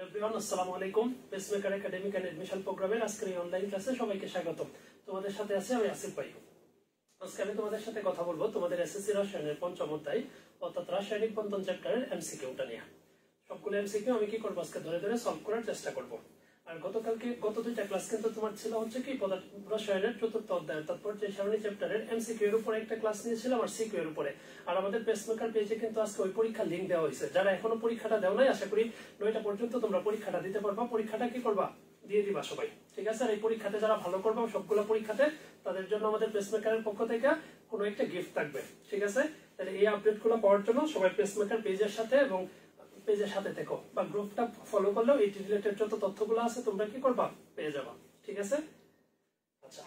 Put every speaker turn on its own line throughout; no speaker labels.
Everyone আসসালামু আলাইকুম। Pacemaker academic and admission প্রোগ্রামের আজকের এই অনলাইন ক্লাসে সবাইকে স্বাগতম। তোমাদের সাথে আছি আমি আসিফ ভাই। আজকে আমি তোমাদের সাথে কথা বলবো তোমাদের এসএসসি রসায়নের পঞ্চম অধ্যায় অর্থাৎ রাসায়নিক বন্ধন চ্যাপ্টারের এমসিকিউটা নিয়ে। সবগুলো এমসিকিউ আমি কি করব আজকে ধরে ধরে সলভ করার চেষ্টা করব। আর গত দুইটা ক্লাস কিন্তু তোমার ছিল হচ্ছে কি রসায়নের চতুর্থ অধ্যায় অর্থাৎ পর্যায় সারণী চ্যাপ্টারের এমসিকিউ এর উপরে একটা ক্লাস নিয়েছিলাম আর সিকিউ এর উপরে। আর আমাদের পেসমেকার পেজে কিন্তু আজকে ওই পরীক্ষার লিংক দেওয়া হয়েছে। যারা এখনো পরীক্ষাটা দেও নাই আশা করি 9টা পর্যন্ত তোমরা পরীক্ষাটা দিতে পারবা। পরীক্ষাটা কি করবা দিয়ে দিবা সবাই, ঠিক আছে? আর এই পরীক্ষাতে যারা ভালো করবে সবগুলো পরীক্ষাতে তাদের জন্য আমাদের পেসমেকারের পক্ষ থেকে কোনো একটা গিফট থাকবে, ঠিক আছে? তাহলে এই আপডেটগুলো পাওয়ার জন্য সবাই পেসমেকার পেজের সাথে এবং পেজের সাথে থেকো বা গ্রুপটা ফলো করলেও এই রিলেটেড যত তথ্যগুলো আছে তোমরা কি করবা পেয়ে যাবা, ঠিক আছে? আচ্ছা,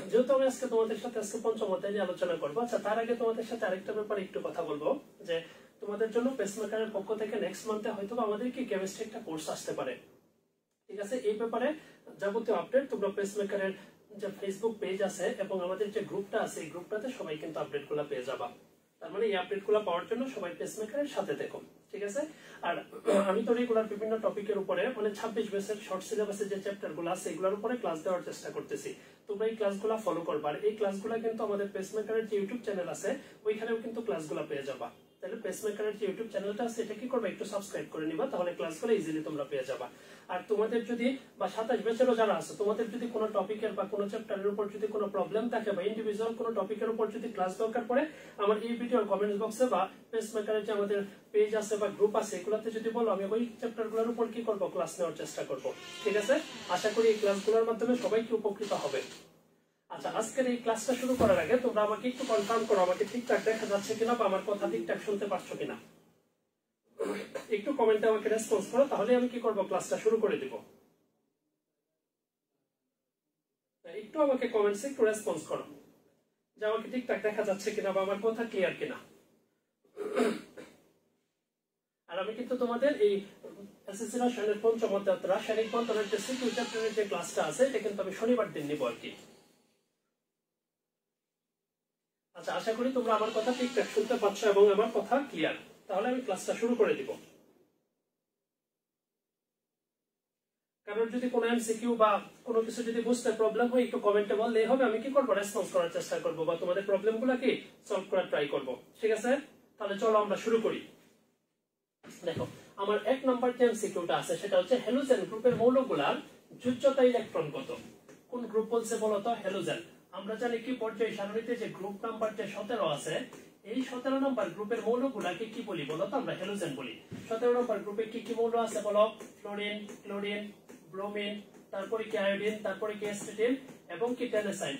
যেহেতু আমি আজকে তোমাদের সাথে আজকে পঞ্চম অধ্যায় নিয়ে আলোচনা করবো, আচ্ছা তার আগে তোমাদের সাথে আরেকটা ব্যাপারে একটু কথা বলবো যে তোমাদের জন্য পেসমেকারের পক্ষ থেকে নেক্সট মান্থে হয়তো আমাদের কি কেমিস্ট্রি একটা কোর্স আসতে পারে, ঠিক আছে? এই ব্যাপারে যাবতীয় আপডেট তোমরা পেসমেকারের যে ফেসবুক পেজ আছে এবং আমাদের যে গ্রুপটা আছে এই গ্রুপটাতে সবাই কিন্তু আপডেট গুলা পেয়ে যাবা। তার মানে এই আপডেট গুলা পাওয়ার জন্য সবাই পেসমেকারের সাথে থেকো, ঠিক আছে? আর আমি তো রেগুলার বিভিন্ন টপিকের উপরে মানে 26 বেসের শর্ট সিলেবাসের যে চ্যাপ্টার গুলো আছে এগুলোর উপরে ক্লাস দেওয়ার চেষ্টা করতেছি। তোমরা এই ক্লাসগুলো ফলো করবা। আর এই ক্লাসগুলো কিন্তু আমাদের পেসমেকারের যে ইউটিউব চ্যানেল আছে ওইখানেও কিন্তু ক্লাসগুলো পেয়ে যাবা। তাহলে পেসমেকারের যে ইউটিউব চ্যানেলটা আছে এটা কি করবে একটু সাবস্ক্রাইব করে নিবা, তাহলে ক্লাসগুলো ইজিলি তোমরা পেয়ে যাবা। আর তোমাদের যদি বা 27 ব্যাচেরও যারা আছে তোমাদের যদি কোনো টপিকের বা কোনো চ্যাপ্টারের উপর যদি কোনো প্রবলেম থাকে বা ইন্ডিভিজুয়াল কোনো টপিকের উপর যদি ক্লাস দরকার পড়ে আমার এই ভিডিওর কমেন্টস বক্সে বা পেসমেকারের যে আমাদের পেজ আছে বা গ্রুপ আছে এগুলোতে যদি বলো আমি ওই চ্যাপ্টারগুলোর উপর কি করব ক্লাস নেওয়ার চেষ্টা করব, ঠিক আছে? আশা করি এই ক্লাসগুলোর মাধ্যমে সবাই কি উপকৃত হবে। আচ্ছা, আজকের এই ক্লাসটা শুরু করার আগে তোমরা আমাকে একটু কনফার্ম করো আমাকে ঠিকঠাক দেখা যাচ্ছে কিনা বা আমার কথা ঠিকঠাক শুনতে পারছো কিনা। একটু কমেন্টে আমাকে রেসপন্স করো, তাহলে আমি কি করব ক্লাসটা শুরু করে দিব। একটু আমাকে কমেন্টসে একটু রেসপন্স করো যে আমাকে ঠিকঠাক দেখা যাচ্ছে কিনা বা আমার কথা ক্লিয়ার কিনা। আর আমি কিন্তু তোমাদের এই এসএসসি রসায়নের পঞ্চম অধ্যায় রাসায়নিক বন্ধনের যে সিকিউ চ্যাপ্টারের যে ক্লাসটা আছে এটা কিন্তু আমি শনিবার দিন নিব আর কি। আচ্ছা, আশা করি তোমরা আমার কথা ঠিকঠাক শুনতে পাচ্ছ এবং আমার কথা ক্লিয়ার। তাহলে আমি ক্লাসটা শুরু করে দিব। কারণ যদি কোনো এমসিকিউ বা কোনো কিছু যদি বুঝতে প্রবলেম হয় একটু কমেন্টে বললেই হবে, আমি কি করবো রেসপন্স করার চেষ্টা করবো বা তোমাদের প্রবলেমগুলো কি সলভ করার ট্রাই করবো, ঠিক আছে? তাহলে চলো আমরা শুরু করি। দেখো আমার 1 নম্বর যে এমসিকিউটা আছে সেটা হচ্ছে হ্যালোজেন গ্রুপের মৌলগুলার যোজ্যতা ইলেকট্রন কত? কোন গ্রুপ বলছে বলো তো? হ্যালোজেন। আমরা জানি কি পর্যায় সারণীতে যে গ্রুপ নাম্বার যে 17 আছে এই 17 নম্বর গ্রুপের মৌলগুলাকে কি বলি বলো তো? আমরা হ্যালোজেন বলি। 17 নম্বর গ্রুপে কি কি মৌল আছে বলো? ফ্লোরিন, ক্লোরিন, ব্রোমিন, তারপরে কি আয়োডিন, তারপরে কি অ্যাসিটিন এবং কি টেনেসাইন।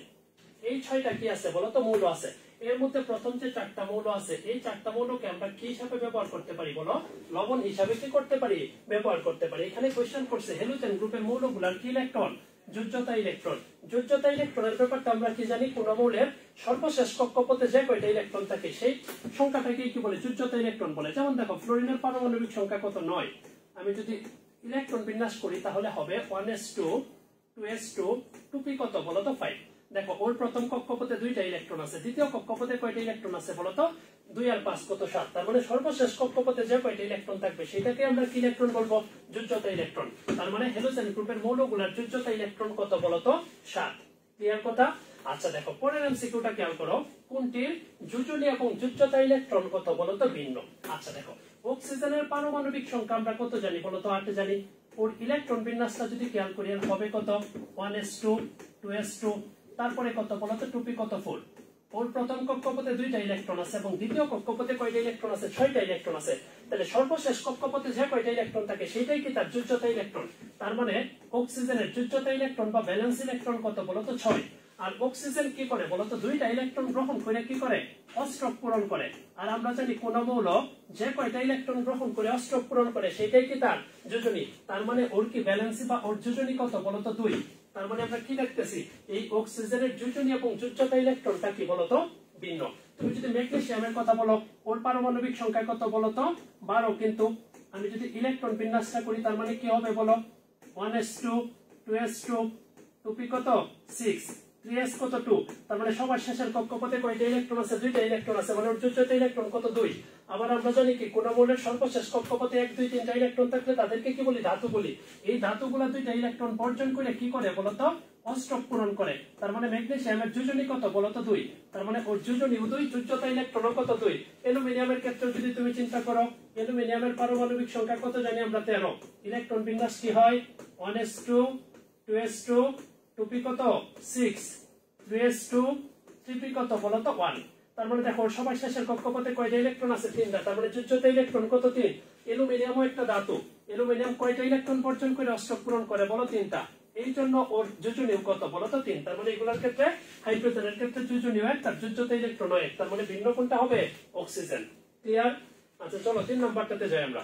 এই 6টা কি আছে বলো তো মৌল আছে। এর মধ্যে প্রথম যে 4টা মৌল আছে এই 4টা মৌলকে আমরা কি হিসাবে ব্যবহার করতে পারি বলো? লবণ হিসাবে কি করতে পারি? ব্যবহার করতে পারি। এখানে কোশ্চেন করছে হ্যালোজেন গ্রুপের মৌলগুলার কি ইলেকট্রন? যোজ্যতা ইলেকট্রন। যোজ্যতা ইলেকট্রনের ব্যাপারটা আমরা কি জানি? কোন মৌলের সর্বশেষ কক্ষপথে যে কয়টা ইলেকট্রন থাকে সেই সংখ্যাটাকে কি বলে? যোজ্যতা ইলেকট্রন বলে। যেমন দেখো ফ্লোরিনের পারমাণবিক সংখ্যা কত? 9। আমি যদি ইলেকট্রন বিন্যাস করি তাহলে হবে 1s2 2s2 2p কত বলো তো? 5। দেখো ওর প্রথম কক্ষপথে 2টা ইলেকট্রন আছে, দ্বিতীয় কক্ষপথে কয়টা ইলেকট্রন আছে বলো তো? 2 আর 5 কত? 7। তার মানে সর্বশেষ কক্ষপথে যে কয়টা ইলেকট্রন থাকবে সেটাকে আমরা কি ইলেকট্রন বলবো? যোজ্যতা ইলেকট্রন। তার মানে হ্যালোজেন গ্রুপের মৌলগুলোর যোজ্যতা ইলেকট্রন কত বলো তো? 7। ক্লিয়ার কথা? আচ্ছা দেখো পরের এমসিকিউটা খেয়াল করো, কোনটির যোজনী এবং যোজ্যতা ইলেকট্রন কত বলো তো? ভিন্ন। আচ্ছা দেখো অক্সিজেনের পারমাণবিক সংখ্যা আমরা কত জানি বলো তো? 8 জানি। ওর ইলেকট্রন বিন্যাসটা যদি খেয়াল করি হবে কত? 1s2 2s2 তারপরে কত বলো তো? 2p কত? 4। ওর প্রথম কক্ষপথে 2টা ইলেকট্রন আছে এবং দ্বিতীয় কক্ষপথে কয়টা ইলেকট্রন আছে? 6টা ইলেকট্রন আছে। তাহলে সর্বশেষ কক্ষপথে যে কয়টা ইলেকট্রন থাকে সেটাই কি তার যোজ্যতা ইলেকট্রন। তার মানে অক্সিজেনের যোজ্যতা ইলেকট্রন বা ভ্যালেন্স ইলেকট্রন কত বলো তো? 6। আর অক্সিজেন কি করে বলো তো? 2টা ইলেকট্রন গ্রহণ করে কি করে? অষ্টক পূরণ করে। আর আমরা জানি কোন মৌল যে কয়টা ইলেকট্রন গ্রহণ করে অষ্টক পূরণ করে সেটাই কি তার যোজনী। তার মানে ওর কি ভ্যালেন্সি বা ওর যোজনী কত বলো তো? 2। তার মানে আমরা কি দেখতেছি? এই অক্সিজেনের যোজনী এবং যোজ্যতা ইলেকট্রনটা কি বলতো? ভিন্ন। তুমি যদি ম্যাগনেসিয়ামের কথা বলো ওর পারমাণবিক সংখ্যা কত বলতো? 12। কিন্তু আমি যদি ইলেকট্রন বিন্যাসটা করি তার মানে কি হবে বলো? 1s2 2s2 2p কত? 6। 3s কত 2, তার মানে সবার শেষের কক্ষপথে কয়টা ইলেকট্রন আছে? 2টা ইলেকট্রন আছে, মানে ওর যোজ্যতা ইলেকট্রন কত? 2। আবার আমরা জানি কি কোন মৌলের সর্বশেষ কক্ষপথে 1 2 3টা ইলেকট্রন থাকলে তাদেরকে কি বলি? ধাতু বলি। এই ধাতুগুলা 2টা ইলেকট্রন বর্জন করে কি করে বলতো? অষ্টক পূরণ করে। তার মানে ম্যাগনেসিয়ামের যোজনী কত বলতো? 2। তার মানে ওর যোজনী 2, যোজ্যতা ইলেকট্রন কত? 2। অ্যালুমিনিয়ামের ক্ষেত্রে যদি তুমি চিন্তা করো, অ্যালুমিনিয়ামের পারমাণবিক সংখ্যা কত জানি আমরা? 13। ইলেকট্রন বিন্যাস কি হয়? 1s2 2s2 2p কত? 6 3s2 3p কত বলতো? 1। তার মানে দেখো সবার শেষের কক্ষপথে কয়টা ইলেকট্রন আছে? 3টা। তার মানে যোজ্যতা ইলেকট্রন কত? 3। অ্যালুমিনিয়ামও একটা ধাতু, অ্যালুমিনিয়াম কয়টা ইলেকট্রন বর্জন করে অষ্টক পূরণ করে বলো? 3টা। এই জন্য ওর যোজনীয় কত বলতো? 3। তার মানে এগুলোর ক্ষেত্রে হাইড্রোজেনের ক্ষেত্রে যোজনীয় 1, তার যোজ্যতা ইলেকট্রন 1। তার মানে ভিন্ন কোনটা হবে? অক্সিজেন। ক্লিয়ার? আচ্ছা চলো 3 নাম্বারটাতে যাই আমরা।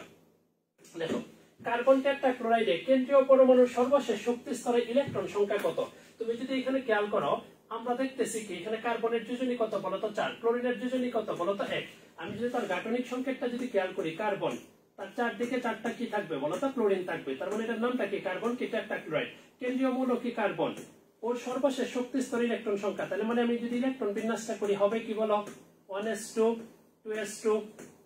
দেখো কার্বন টেট্রাক্লোরাইডে কেন্দ্রীয় পরমাণুর সর্বশেষ শক্তি স্তরে ইলেকট্রন সংখ্যা কত? তুমি যদি এখানে খেয়াল করো, আমরা দেখতেছি কি এখানে কার্বনের যোজনী কত বলতো? 4। ক্লোরিনের যোজনী কত বলতো? 1। আমি যদি তার গাঠনিক সংকেতটা যদি খেয়াল করি, কার্বন তার চারদিকে 4টা কি থাকবে বলতো? ক্লোরিন থাকবে। তার মানে এটার নামটা কি? কার্বন কি টেট্রাক্লোরাইড। কেন্দ্রীয় মৌল কি? কার্বন। ওর সর্বশেষ শক্তি স্তরে ইলেকট্রন সংখ্যা, তাহলে মানে আমি যদি ইলেকট্রন বিন্যাসটা করি হবে কি বলো? 1s2 2s2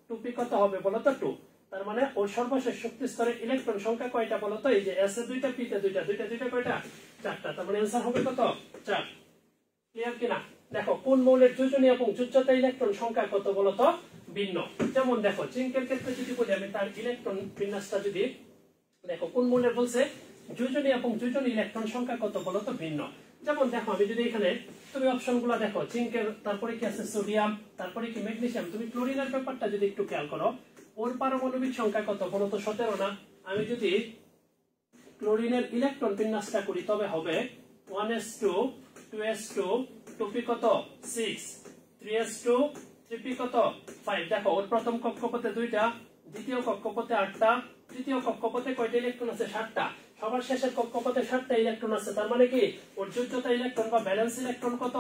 2p কত হবে বলতো? 2। তার মানে ওর সর্বশেষ শক্তি স্তরে ইলেকট্রন সংখ্যা কয়টা বলতো? এই যে s এ 2টা p তে 2টা, 2টা কয়টা? 4টা। তার মানে आंसर হবে কত? 4। ক্লিয়ার কিনা? দেখো কোন মৌলের যোজনী এবং যোজ্যতা ইলেকট্রন সংখ্যা কত বলতো? ভিন্ন। যেমন দেখো জিঙ্কের ক্ষেত্রে যদি বলি আমি, তার ইলেকট্রন বিন্যাসটা যদি দেখো, কোন মৌলের বলছে যোজনী এবং যোজনী ইলেকট্রন সংখ্যা কত বলতো? ভিন্ন। যেমন দেখো আমি যদি এখানে তুমি অপশনগুলো দেখো, জিঙ্কের, তারপরে কি আছে? সোডিয়াম, তারপরে কি? ম্যাগনেসিয়াম। তুমি ক্লোরিনের ব্যাপারটা যদি একটু খেয়াল করো, ওর পারমাণবিক সংখ্যা কত বলতো? 17 না? আমি যদি ক্লোরিনের ইলেকট্রন বিন্যাসটা করি তবে হবে 1s2 2s2 2p কত? 6 3s2 3p কত? 5। দেখো ওর প্রথম কক্ষপথে 2টা, দ্বিতীয় কক্ষপথে 8টা, তৃতীয় কক্ষপথে কয়টা ইলেকট্রন আছে? 7টা। সবার শেষের কক্ষপথে 7টা ইলেকট্রন আছে। তার মানে কি ওর যোজ্যতা ইলেকট্রন বা ব্যালেন্স ইলেকট্রন কত?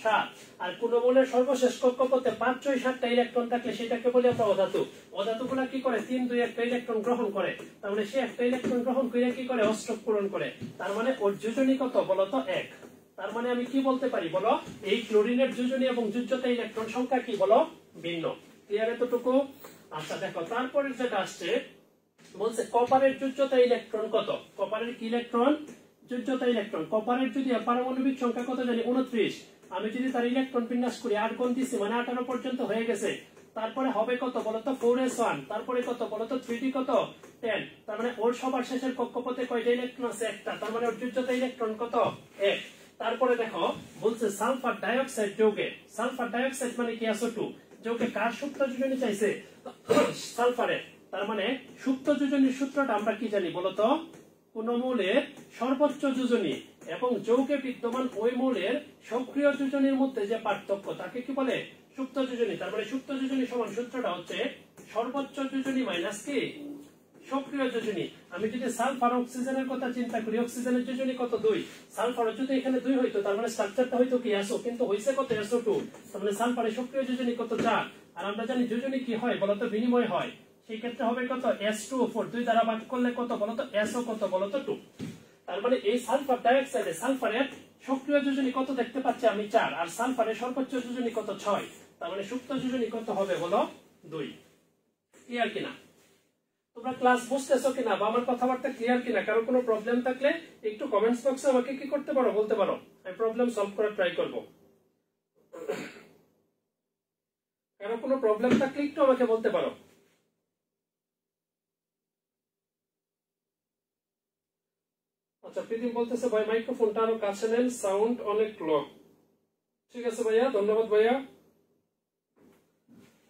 7। আর কোন মৌলের সর্বশেষ কক্ষপথে 5 6 7টা ইলেকট্রন থাকলে সেটাকে বলি আমরা অধাতু। অধাতুগুলো কি করে? 3 2 একটা ইলেকট্রন গ্রহণ করে। তার মানে সে একটা ইলেকট্রন গ্রহণ করে কি করে? অষ্টক পূরণ করে। তার মানে ওর যোজনী কত বলতো? 1। তার মানে আমি কি বলতে পারি বলো? এই ক্লোরিনের যোজনী এবং যোজ্যতা ইলেকট্রন সংখ্যা কি বলো? ভিন্ন। ক্লিয়ার এতটুকু? আচ্ছা দেখো তারপরে যেটা আসছে, বলছে কপারের যোজ্যতা ইলেকট্রন কত? কপারের কি ইলেকট্রন? যোজ্যতা ইলেকট্রন। কপারের যদি পারমাণবিক সংখ্যা কত জানি? 29। আমি যদি তার ইলেকট্রন বিন্যাস করি, 8 গুণ দিছি মানে 18 পর্যন্ত হয়ে গেছে। তারপরে হবে কত বলতো? 4s1। তারপরে কত বলতো? 3d কত? 10। তার মানে ওর সবার শেষের কক্ষপথে কয়টা ইলেকট্রন আছে? একটা। তার মানে ওর যোজ্যতা ইলেকট্রন কত? 1। তারপরে দেখো বলছে সালফার ডাইঅক্সাইড যৌগে, সালফার ডাইঅক্সাইড মানে কি? SO2 যৌগে কার সুপ্ত যোজনী চাইছে? সালফারের। তার মানে সুপ্ত যোজনীর সূত্রটা আমরা কি জানি বলতো? কোন মৌলের সর্বোচ্চ যোজনী এবং যৌগে বিদ্যমান ওই মৌলের সক্রিয় যোজনীর মধ্যে যে পার্থক্য তাকে কি বলে? সুপ্ত যোজনী। তার মানে সুপ্ত যোজনী সমান সূত্রটা হচ্ছে সর্বোচ্চ যোজনী মাইনাস কি? সক্রিয় যোজনী। আমি যদি সালফার অক্সিজেনের কথা চিন্তা করি, অক্সিজেনের যোজনী কত? 2। সালফার যদি এখানে 2 হইতো তার মানে স্ট্রাকচারটা হয়তো কি? SO, কিন্তু হইছে কত? SO2। তার মানে সালফারের সক্রিয় যোজনী কত? 4। আর আমরা জানি যোজনী কি হয় বলতো? বিনিময় হয়। সেই ক্ষেত্রে হবে কত? S2O4। 2 দ্বারা ভাগ করলে কত বলতো? SO কত বলতো? 2। তার মানে এই সালফার ডাইঅক্সাইডে সালফারের সক্রিয় যোজনী কত দেখতে পাচ্ছি আমি? 4। আর সালফারের সর্বোচ্চ যোজনী কত? 6। তার মানে সুপ্ত যোজনী কত হবে বলো? 2। ক্লিয়ার কিনা? তোমরা ক্লাস বুঝতেছো কিনা বা আমার কথাবার্তা ক্লিয়ার কিনা? কারো কোনো প্রবলেম থাকলে একটু কমেন্টস বক্সে আমাকে কি করতে পারো? বলতে পারো। আমি প্রবলেম সলভ করার ট্রাই করব। কারো কোনো প্রবলেম থাকলে একটু আমাকে বলতে পারো। আচ্ছা প্রীতিম বলতেছে ভাই মাইক্রোফোনটা আরো কাছে নেন, সাউন্ড অনেক লো। ঠিক আছে ভাইয়া, ধন্যবাদ ভাইয়া।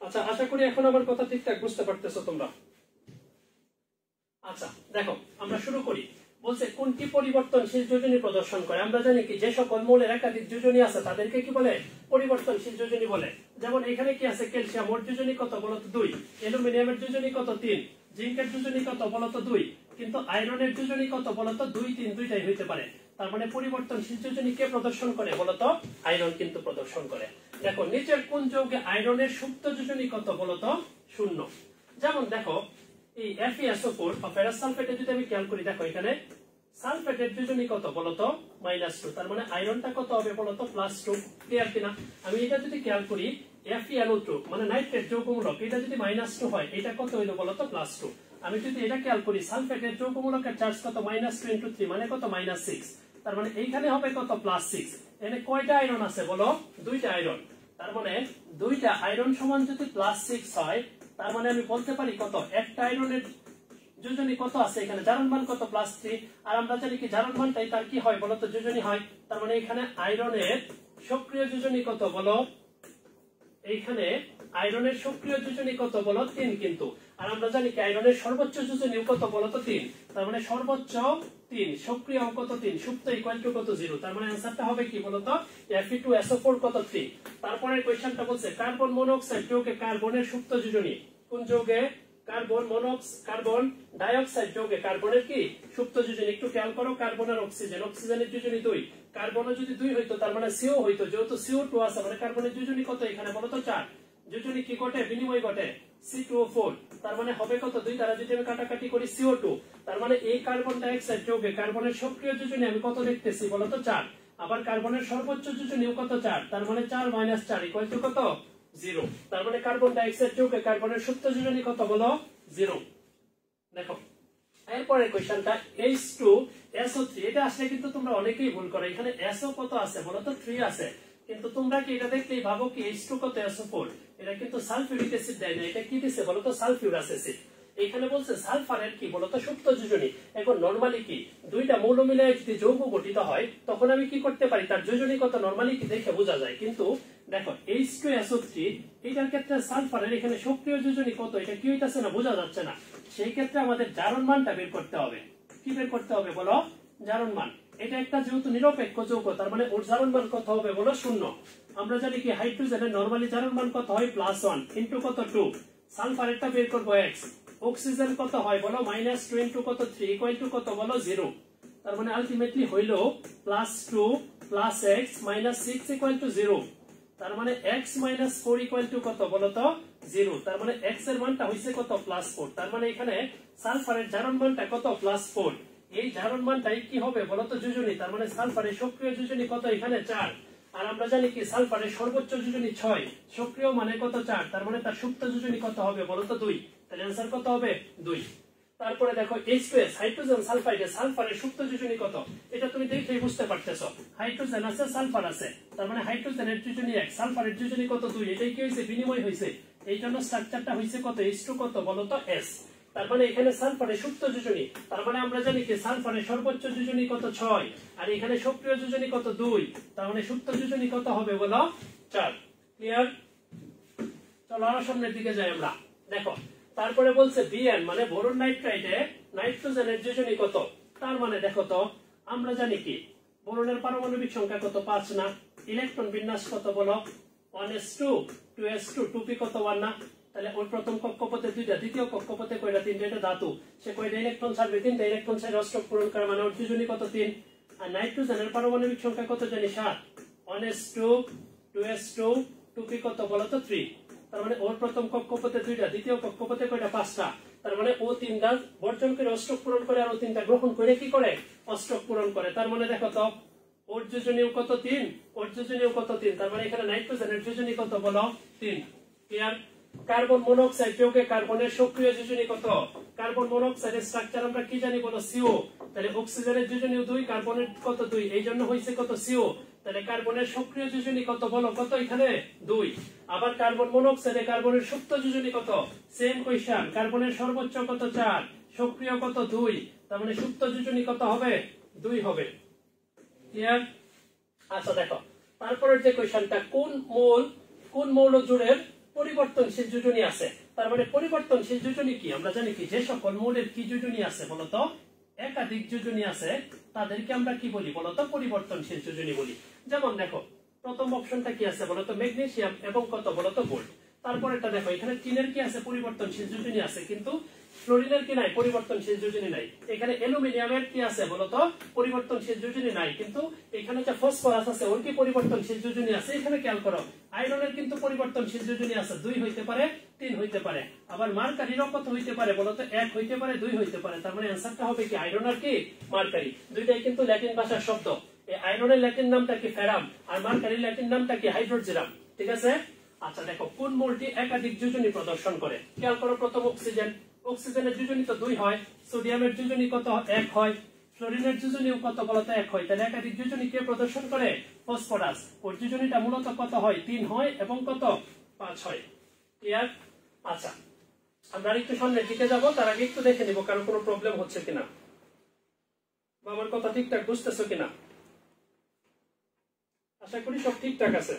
আচ্ছা আশা করি এখন আমার কথা ঠিকঠাক বুঝতে পারতেছো তোমরা। আচ্ছা দেখো আমরা শুরু করি। বলছে কোনটি পরিবর্তনশীল যোজনী প্রদর্শন করে? আমরা জানি কি যে সকল মৌলের একাধিক যোজনী আছে তাদেরকে কি বলে? পরিবর্তনশীল যোজনী বলে। যেমন এখানে কি আছে? ক্যালসিয়াম, ওর যোজনী কত বলতো? 2। অ্যালুমিনিয়ামের যোজনী কত? 3। জিঙ্কের যোজনী কত বলতো? 2। কিন্তু আয়রনের যোজনী কত বলতো? 2 3 দুইটাই হইতে পারে। তার মানে পরিবর্তনশীল যোজনী কে প্রদর্শন করে বলতো? আয়রন কিন্তু প্রদর্শন করে। দেখো নিচের কোন যৌগে আয়রনের সুপ্ত যোজনী কত বলতো? 0। যেমন দেখো এই FeSO4 বা ফেরাস সালফেটে যদি আমি খেয়াল করি, দেখো এখানে সালফেটের যোজনী কত বলতো -2, তার মানে আয়রনটা কত হবে বলতো +2। ক্লিয়ার কিনা? আমি এটা যদি খেয়াল করি FeNO2 মানে নাইট্রেট যৌগমূলক, এটা যদি -2 হয় এটা কত হইলো বলতো +2। আমি যদি এটা খেয়াল করি সালফেটের যৌগমূলকের চার্জ কত -2 × 3 মানে কত -6, তার মানে এইখানে হবে কত +6। এখানে কয়টা আয়রন আছে বলো? দুইটা আয়রন। তার মানে দুইটা আয়রন সমান যদি +6 হয়, তার মানে আমি বলতে পারি কত একটা আয়রনের যোজনী কত আছে এখানে, জারণ মান কত +3। আর আমরা জানি কি জারণ মানটাই তার কি হয় বলতো যোজনী হয়। তার মানে এখানে আয়রনের সক্রিয় যোজনী কত বলো? এইখানে আয়রনের সক্রিয় যোজনী কত বলো? 3 কিন্তু। আর আমরা জানি কি আয়রনের সর্বোচ্চ যোজনী কত বলতো 3। তার মানে সর্বোচ্চ 3, সক্রিয় কত 3, সুপ্ত ইকুয়াল টু কত 0। তার মানে आंसरটা হবে কি বলতো Fe2SO4 কত 3। তারপরে কোশ্চেনটা বলছে কার্বন মনোক্সাইড যৌগে কার্বনের সুপ্ত যোজনী কোন যৌগে? কার্বন ডাইঅক্সাইড যৌগে কার্বনের কি সুপ্ত যোজনী। একটু খেয়াল করো কার্বন আর অক্সিজেন, অক্সিজেনের যোজনী 2, কার্বনও যদি 2 হইতো তার মানে CO হইতো, যেহেতু CO2 আছে মানে কার্বনের যোজনী কত এখানে বলতো 4। যোজনী কি ঘটে? বিনিময় ঘটে C2O4, তার মানে হবে কত 2 দ্বারা যদি আমি কাটাকাটি করি CO2। তার মানে এই কার্বন ডাইঅক্সাইড যৌগে কার্বনের সক্রিয় যোজনী আমি কত দেখতেছি বলতো 4। আবার কার্বনের সর্বোচ্চ যোজনী কত 4, তার মানে 4 - 4 ইকুয়াল টু কত 0। তার মানে কার্বন ডাইঅক্সাইড যৌগে কার্বনের সুপ্ত যোজনী কত বলো 0। দেখো এরপরে কোশ্চেনটা H2SO3, এটা আসলে কিন্তু তোমরা অনেকেই ভুল করো। এখানে SO কত আছে বলতো 3 আছে, কিন্তু তোমরা কি এটা দেখলেই ভাবো কি H2 কত SO4। এটা কিন্তু সালফিউরিক অ্যাসিড দেয় না, এটা কি দিছে বলতো সালফিউরাস অ্যাসিড। এখানে বলছে সালফারের কি বলতো সুপ্ত যোজনী। এখন নরমালি কি দুইটা মৌল মিলে যদি যৌগ গঠিত হয় তখন আমি কি করতে পারি তার যোজনী কত নরমালি কি দেখে বোঝা যায়। কিন্তু দেখো H2SO3 এটার ক্ষেত্রে সালফারের এখানে সক্রিয় যোজনী কত এটা কি হইতাছে না, বোঝা যাচ্ছে না। সেই ক্ষেত্রে আমাদের জারণ মানটা বের করতে হবে। কি বের করতে হবে বলো? জারণ মান। এটা একটা যেহেতু নিরপেক্ষ যৌগ তার মানে ওর জারণ মান কত হবে বলো 0। আমরা জানি কি হাইড্রোজেনের নরমালি জারণ মান কত হয় +1 ইনটু কত 2, সালফারেরটা বের করব x, অক্সিজেন কত হয় বলো -2 ইনটু কত 3 ইকুয়াল টু কত বলো 0। তার মানে আলটিমেটলি হইলো +2 + x - 6 ইকুয়াল টু 0। তার মানে x - 4 ইকুয়াল টু কত বলতো 0। তার মানে x এর মানটা হইছে কত +4। তার মানে এখানে সালফারের জারণ মানটা কত +4। এই জারণ মানটাই কি হবে বলতো যোজনী। তার মানে সালফারের সক্রিয় যোজনী কত এখানে 4। আর আমরা জানি কি সালফারের সর্বোচ্চ যোজনী 6, সক্রিয় মানে কত 4। তার মানে তার সুপ্ত যোজনী কত হবে বলতো 2। তাহলে आंसर কত হবে 2। তারপরে দেখো H2S হাইড্রোজেন সালফাইডে সালফারের সুপ্ত যোজনী কত, এটা তুমি দেখেই বুঝতে পারতেছো। হাইড্রোজেন আছে সালফার আছে, তার মানে হাইড্রোজেনের যোজনী 1, সালফারের যোজনী কত 2। এটাই কি হইছে বিনিময় হইছে, এই জন্য স্ট্রাকচারটা হইছে কত H2 কত বলতো S। তার মানে এখানে সালফারের সুপ্ত যোজনী, তার মানে আমরা জানি কি সালফারের সর্বোচ্চ যোজনী কত 6 আর এখানে সক্রিয় যোজনী কত 2। তার মানে সুপ্ত যোজনী কত হবে বলো 4। ক্লিয়ার? চলো আরো সামনের দিকে যাই আমরা। দেখো তারপরে বলছে Bn মানে বোরন নাইট্রাইডে নাইট্রোজেনের যোজনী কত। তার মানে দেখো তো আমরা জানি কি বোরনের পারমাণবিক সংখ্যা কত 5 না, ইলেকট্রন বিন্যাস কত বলো 1s2 2s2 2p কত 1 না। তাহলে ওর প্রথম কক্ষপথে 2টা, দ্বিতীয় কক্ষপথে কয়টা 3টা, এটা ধাতু সে কয়টা ইলেকট্রন ছাড়বে 3টা ইলেকট্রন ছাড়ে অষ্টক পূরণ করে, মানে ওর যোজনী কত 3। আর নাইট্রোজেনের পারমাণবিক সংখ্যা কত জানি 7, 1s2 2s2 2p কত বলো তো 3। তার মানে ওর প্রথম কক্ষপথে 2টা, দ্বিতীয় কক্ষপথে কয়টা 5টা। তার মানে ও 3টা বর্জন করে অষ্টক পূরণ করে আর ও 3টা গ্রহণ করে কি করে অষ্টক পূরণ করে। তার মানে দেখো তো ওর যোজনীয় কত 3, ওর যোজনীয় কত 3। তার মানে এখানে নাইট্রোজেনের যোজনী কত বলো 3। ক্লিয়ার? কার্বন মনোক্সাইড যৌগে কার্বনের সক্রিয় যোজনী কত। কার্বন মনোক্সাইডের স্ট্রাকচার আমরা কি জানি বলো CO। তাহলে অক্সিজেনের যোজনী 2, কার্বনের কত 2, এই জন্য হইছে কত CO। তাহলে কার্বনের সক্রিয় যোজনী কত বলো কত এখানে 2। আবার কার্বন মনোক্সাইডে কার্বনের সুপ্ত যোজনী কত, সেম কোশ্চেন, কার্বনের সর্বোচ্চ কত 4, সক্রিয় কত 2। তার মানে সুপ্ত যোজনী কত হবে 2 হবে। ক্লিয়ার? আচ্ছা দেখো তারপরের যে কোশ্চেনটা কোন মৌল জোড়ের পরিবর্তনশীল যোজনী আছে। তার মানে পরিবর্তনশীল যোজনী কি আমরা জানি কি যে সকল মৌলের কি যোজনী আছে বলতো একাধিক যোজনী আছে তাদেরকে আমরা কি বলি বলতো পরিবর্তনশীল যোজনী বলি। যেমন দেখো প্রথম অপশনটা কি আছে বলতো ম্যাগনেসিয়াম এবং কত বলতো গোল্ড। তারপরেটা দেখো এখানে টিনের কি আছে পরিবর্তনশীল যোজনী আছে কিন্তু ফ্লোরিনের কি নাই পরিবর্তনশীল যোজনী নাই এখানে অ্যালুমিনিয়ামের কি আছে বলতো পরিবর্তনশীল যোজনী নাই কিন্তু এখানে যে ফসফরাস আছে ওর কি পরিবর্তনশীল যোজনী আছে এখানে খেয়াল করো আয়রনের কিন্তু পরিবর্তনশীল যোজনী আছে 2 হইতে পারে 3 হইতে পারে আবার মার্কারিরও কত হইতে পারে বলতো 1 হইতে পারে 2 হইতে পারে তার মানে आंसरটা হবে কি আয়রন আর কি মার্কারি দুইটাই কিন্তু ল্যাটিন ভাষার শব্দ এই আয়রনের ল্যাটিন নামটা কি ফেরাম আর মার্কারির ল্যাটিন নামটা কি হাইড্রোজেরাম ঠিক আছে আচ্ছা দেখো কোন মৌলটি একাধিক যোজনী প্রদর্শন করে খেয়াল করো প্রথম অক্সিজেন অক্সিজেনের যোজনী তো 2 হয় সোডিয়ামের যোজনী কত 1 হয় ফ্লোরিনের যোজনীও কত বলতো 1 হয় তাহলে একাধিক যোজনী কে প্রদর্শন করে ফসফরাস ওর যোজনীটা মূলত কত হয় 3 হয় এবং কত 5 হয় ক্লিয়ার আচ্ছা আমরা একটু সামনের দিকে যাব তার আগে একটু দেখে নিব কারণ কোনো প্রবলেম হচ্ছে কিনা বা আমার কথা ঠিকঠাক বুঝতেছো কিনা আশা করি সব ঠিকঠাক আছে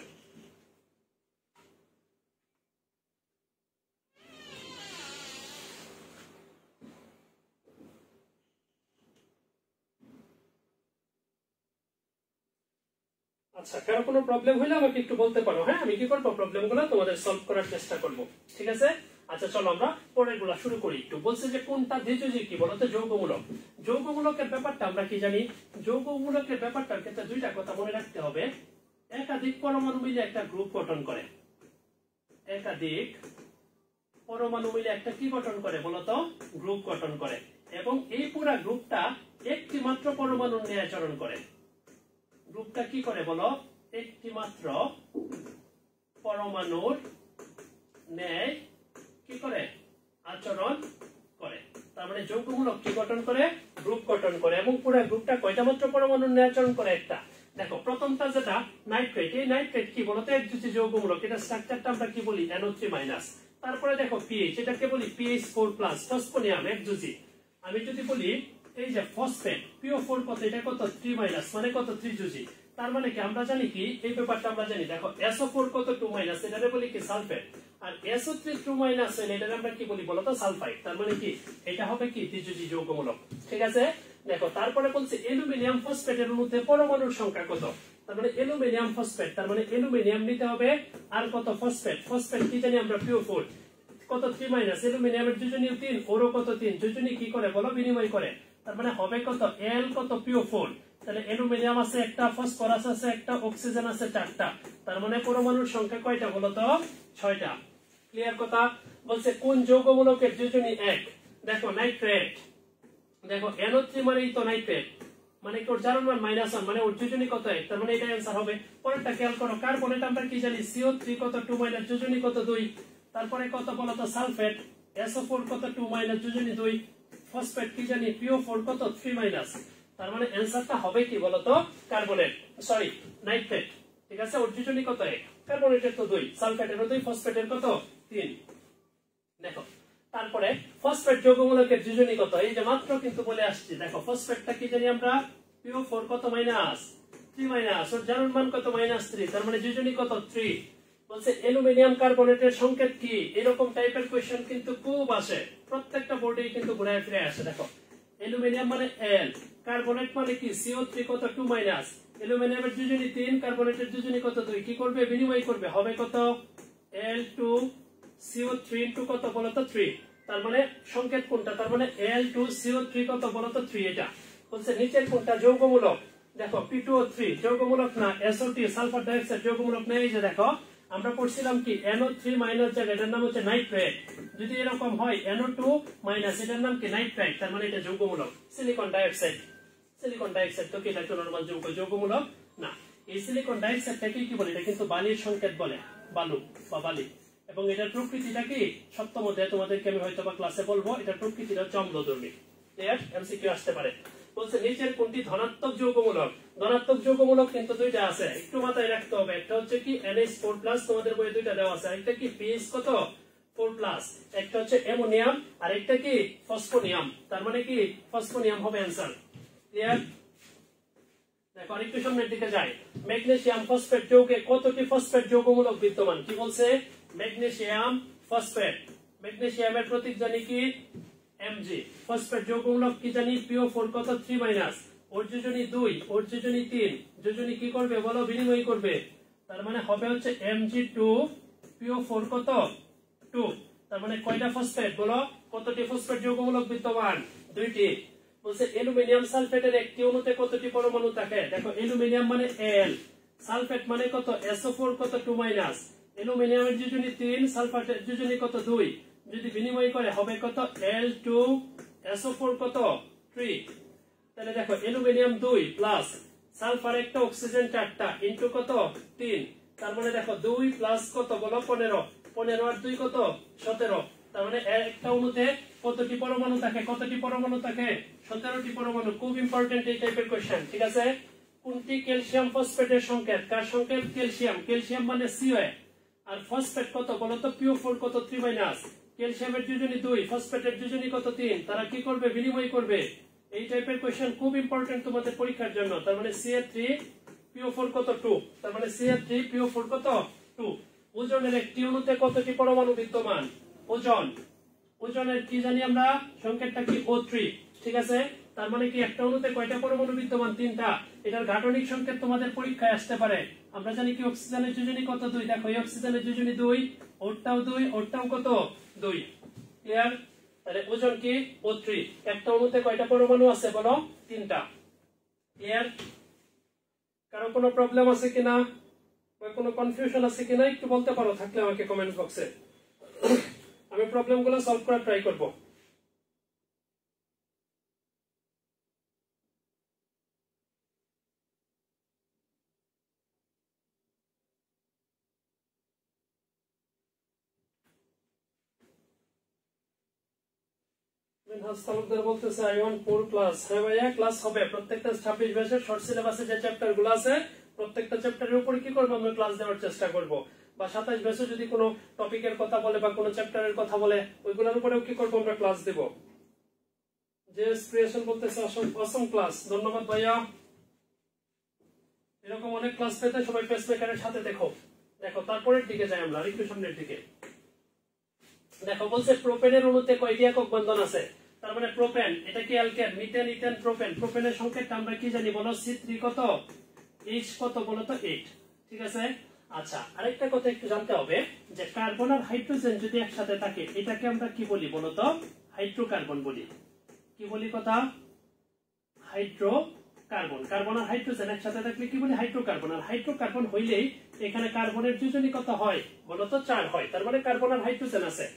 আচ্ছা কারো কোনো প্রবলেম হলে আমাকে একটু বলতে পারো হ্যাঁ আমি কি করব প্রবলেমগুলো তোমাদের সলভ করার চেষ্টা করব ঠিক আছে আচ্ছা চলো আমরা পরেরগুলো শুরু করি একটু বলছে যে কোনটা দ্বিতীয় কি বলতো যৌগমূলক যৌগমূলকের ব্যাপারটা আমরা কি জানি যৌগমূলকের ব্যাপারটার ক্ষেত্রে দুইটা কথা মনে রাখতে হবে একাধিক পরমাণু মিলে একটা গ্রুপ গঠন করে একাধিক পরমাণু মিলে একটা কি গঠন করে বলতো গ্রুপ গঠন করে এবং এই পুরো গ্রুপটা একটি মাত্র পরমাণু নিয়ে আচরণ করে গ্রুপটা কি করে বলো একটি মাত্র পরমাণুর ন্যায় কি করে আচরণ করে তার মানে যৌগমূলক কি গঠন করে গ্রুপ গঠন করে এবং পুরো গ্রুপটা কয়টা মাত্র পরমাণুর ন্যায় আচরণ করে একটা দেখো প্রথমটা যেটা নাইট্রেট এই নাইট্রেট কি বলতো একযুতি যৌগমূলক এটা স্ট্রাকচারটা আমরা কি বলি NO3- তারপরে দেখো পিএইচ এটাকে বলি PH4+ ফসফোনিয়াম একযুতি আমি যদি বলি এই যে ফসফেট PO4 কত এটা কত 3- মানে কত 3 যুজি তার মানে কি আমরা জানি কি এই ব্যাপারটা আমরা জানি দেখো SO4 কত 2- এটারে বলি কি সালফেট আর SO3 2- এটারে আমরা কি বলি বলতো সালফাইড তার মানে কি এটা হবে কি দ্বিযুজি যৌগমূলক ঠিক আছে দেখো তারপরে বলছে অ্যালুমিনিয়াম ফসফেটের মধ্যে পরমাণুর সংখ্যা কত তার মানে অ্যালুমিনিয়াম ফসফেট তার মানে অ্যালুমিনিয়াম নিতে হবে আর কত ফসফেট ফসফেট কি জানি আমরা PO4 কত 3- অ্যালুমিনিয়ামের যোজনী 3 ওরও কত 3 যোজনী কি করে বলো বিনিময় করে তার মানে হবে কত L কত PO4 তাহলে অ্যালুমিনিয়াম আছে একটা ফসফরাস আছে একটা অক্সিজেন আছে 4টা তার মানে পরমাণুর সংখ্যা কয়টা বলো তো 6টা ক্লিয়ার কথা বলছে কোন যৌগমূলকের যোজনী 1 দেখো নাইট্রেট দেখো NO3 মানেই তো নাইট্রেট মানে কি ওর জারণ মান -1 মানে ওর যোজনী কত 1 তার মানে এটা आंसर হবে পরেরটা খেয়াল করো কার্বনেট আমরা কি জানি CO3 কত 2- যোজনী কত 2 তারপরে কত বলো তো সালফেট SO4 কত 2- যোজনী 2 ফসফেট কি জানি PO4 কত 3- তার মানে आंसरটা হবে কি বলতো কার্বনেট সরি নাইট্রেট ঠিক আছে ওর যোজনী কত 1 কার্বনেটের তো 2 সালফেটের 2 ফসফেটের কত 3 দেখো তারপরে ফসফেট যৌগমূলকের যোজনী কত এই যে মাত্র কিন্তু বলে আসছি দেখো ফসফেটটা কি জানি আমরা PO4 কত -3- ওর জারণ মান কত -3 তার মানে যোজনী কত 3 বলছে অ্যালুমিনিয়াম কার্বনেটের সংকেত কি এরকম টাইপের কোশ্চেন কিন্তু খুব আসে প্রত্যেকটা বোর্ডেই কিন্তু ঘুরে ফিরে আসে দেখো অ্যালুমিনিয়াম মানে L কার্বনেট মানে কি CO3 কত 2- অ্যালুমিনিয়ামের যোজনী 3 কার্বনেটের যোজনী কত 2 কি করবে বিনিময় করবে হবে কত L2 CO3 কত বলতো 3 তার মানে সংকেত কোনটা তার মানে L2 CO3 কত বলতো 3 এটা বলছে নিচের কোনটা যৌগমূলক দেখো P2O3 যৌগমূলক না SO2 সালফার ডাই অক্সাইড যৌগমূলক না এই যে দেখো আমরা পড়ছিলাম কি NO3- এটার নাম হচ্ছে নাইট্রেট যদি এরকম হয় NO2- এটার নাম কি নাইট্রাইট তার মানে এটা যৌগমূলক সিলিকন ডাই অক্সাইড তো কি এটা নরমাল যৌগমূলক না এই সিলিকন ডাই অক্সাইডটাকে কি বলে এটা কিন্তু বালির সংকেত বলে বালু বা বালি এবং এটার প্রকৃতিটা কি সপ্তম অধ্যায়ে তোমাদেরকে আমি হয়তো বা ক্লাসে বলবো এটার প্রকৃতিটা হচ্ছে অম্লধর্মী ক্লিয়ার এমসিকিউ আসতে পারে বলছে নিচের কোনটি ধনাত্মক যৌগমূলক কিন্তু দুইটা আছে একটু মাথায় রাখতে হবে একটা হচ্ছে কি NH4+ তোমাদের বইয়ে দুইটা দেওয়া আছে একটা কি PH কত 4+ একটা হচ্ছে অ্যামোনিয়াম আর একটা কি ফসফোনিয়াম তার মানে কি ফসফোনিয়াম হবে आंसर ক্লিয়ার দেখো আরেকটু সামনের দিকে যাই ম্যাগনেসিয়াম ফসফেট যৌগে কতটি ফসফেট যৌগমূলক বিদ্যমান কি বলছে ম্যাগনেসিয়াম ফসফেট ম্যাগনেসিয়ামের প্রতীক জানি কি Mg ফসফেট যৌগমূলক কি জানি PO4 কত 3- ওর যোজনী 2 ওর যোজনী 3 যোজনী কি করবে বলো বিনিময় করবে তার মানে হবে হচ্ছে Mg2 PO4 কত 2 তার মানে কয়টা ফসফেট বলো কতটি ফসফেট যৌগমূলক বিদ্যমান দুইটি বলছে অ্যালুমিনিয়াম সালফেটের একটি অণুতে কতটি পরমাণু থাকে দেখো অ্যালুমিনিয়াম মানে Al সালফেট মানে কত SO4 কত 2 অ্যালুমিনিয়ামের যোজনী 3 সালফারের যোজনী কত 2 যদি বিনিময় করে হবে কত Al2 SO4 কত 3 তাহলে দেখো অ্যালুমিনিয়াম 2 প্লাস সালফার একটা অক্সিজেন 4টা ইনটু কত 3 তার মানে দেখো 2 প্লাস কত বলো 15 15 আর 2 কত 17 তার মানে একটা অণুতে কতটি পরমাণু থাকে 17টি পরমাণু খুব ইম্পর্টেন্ট এই টাইপের কোশ্চেন ঠিক আছে কোনটি ক্যালসিয়াম ফসফেটের সংকেত কার সংকেত ক্যালসিয়াম মানে COA আর ফসফেট কত বলো তো PO4 কত 3 ক্যালসিয়ামের যোজনী 2 ফসফেটের যোজনী কত 3 তারা কি করবে বিনিময় করবে এই টাইপের কোশ্চেন খুব ইম্পর্টেন্ট তোমাদের পরীক্ষার জন্য তার মানে Ca3 PO4 কত 2 তার মানে Ca3 PO4 কত 2 ওজনের একটি অণুতে কতটি পরমাণু বিদ্যমান ওজনের কি জানি আমরা সংকেতটা কি O3 ঠিক আছে তার মানে কি একটা অণুতে কয়টা পরমাণু বিদ্যমান 3টা এটার গাঠনিক সংকেত তোমাদের পরীক্ষায় আসতে পারে আমরা জানি কি অক্সিজেনের যোজনী কত 2 দেখো এই অক্সিজেনের যোজনী 2 ওরটাও 2 ওরটাও কত 2 ক্লিয়ার তাহলে ওজন কি O3 একটা অণুতে কয়টা পরমাণু আছে বলো 3টা ক্লিয়ার কারো কোনো প্রবলেম আছে কিনা বা কোনো কনফিউশন আছে কিনা একটু বলতে পারো থাকলে আমাকে কমেন্ট বক্সে আমি প্রবলেমগুলো সলভ করার ট্রাই করব তালুকদার বলতেছে I want 4 ক্লাস হ্যাঁ ভাইয়া ক্লাস হবে প্রত্যেকটা 26 ব্যাচের শর্ট সিলেবাসে যে চ্যাপ্টারগুলো আছে প্রত্যেকটা চ্যাপ্টারের উপর কি করব আমরা ক্লাস দেওয়ার চেষ্টা করব বা 27 ব্যাচে যদি কোনো টপিকের কথা বলে বা কোনো চ্যাপ্টারের কথা বলে ওইগুলোর উপরেও কি করব আমরা ক্লাস দেব যে ক্রিয়েশন বলতেছে অসম ক্লাস ধন্যবাদ ভাইয়া এরকম অনেক ক্লাস পেতে সবাই পেসমেকারের সাথে দেখো তারপরের দিকে যাই আমরা একটু সামনের দিকে দেখো বলছে প্রোপেনের অণুতে কয়টি একক বন্ধন আছে তার মানে প্রোপেন এটা কি অ্যালকেন মিথেন ইথেন প্রোপেনের সংকেতটা আমরা কি জানি বলো C3 কত H কত বলো তো 8 ঠিক আছে আচ্ছা আরেকটা কথা একটু জানতে হবে যে কার্বন আর হাইড্রোজেন যদি একসাথে থাকে এটাকে আমরা কি বলি বলো তো হাইড্রোকার্বন বলি কি বলি কথা কার্বন আর হাইড্রোজেন একসাথে থাকলে কি বলি হাইড্রোকার্বন আর হাইড্রোকার্বন হইলেই এখানে কার্বনের যোজনী কত হয় বলো তো 4 হয় তার মানে কার্বন আর হাইড্রোজেন আছে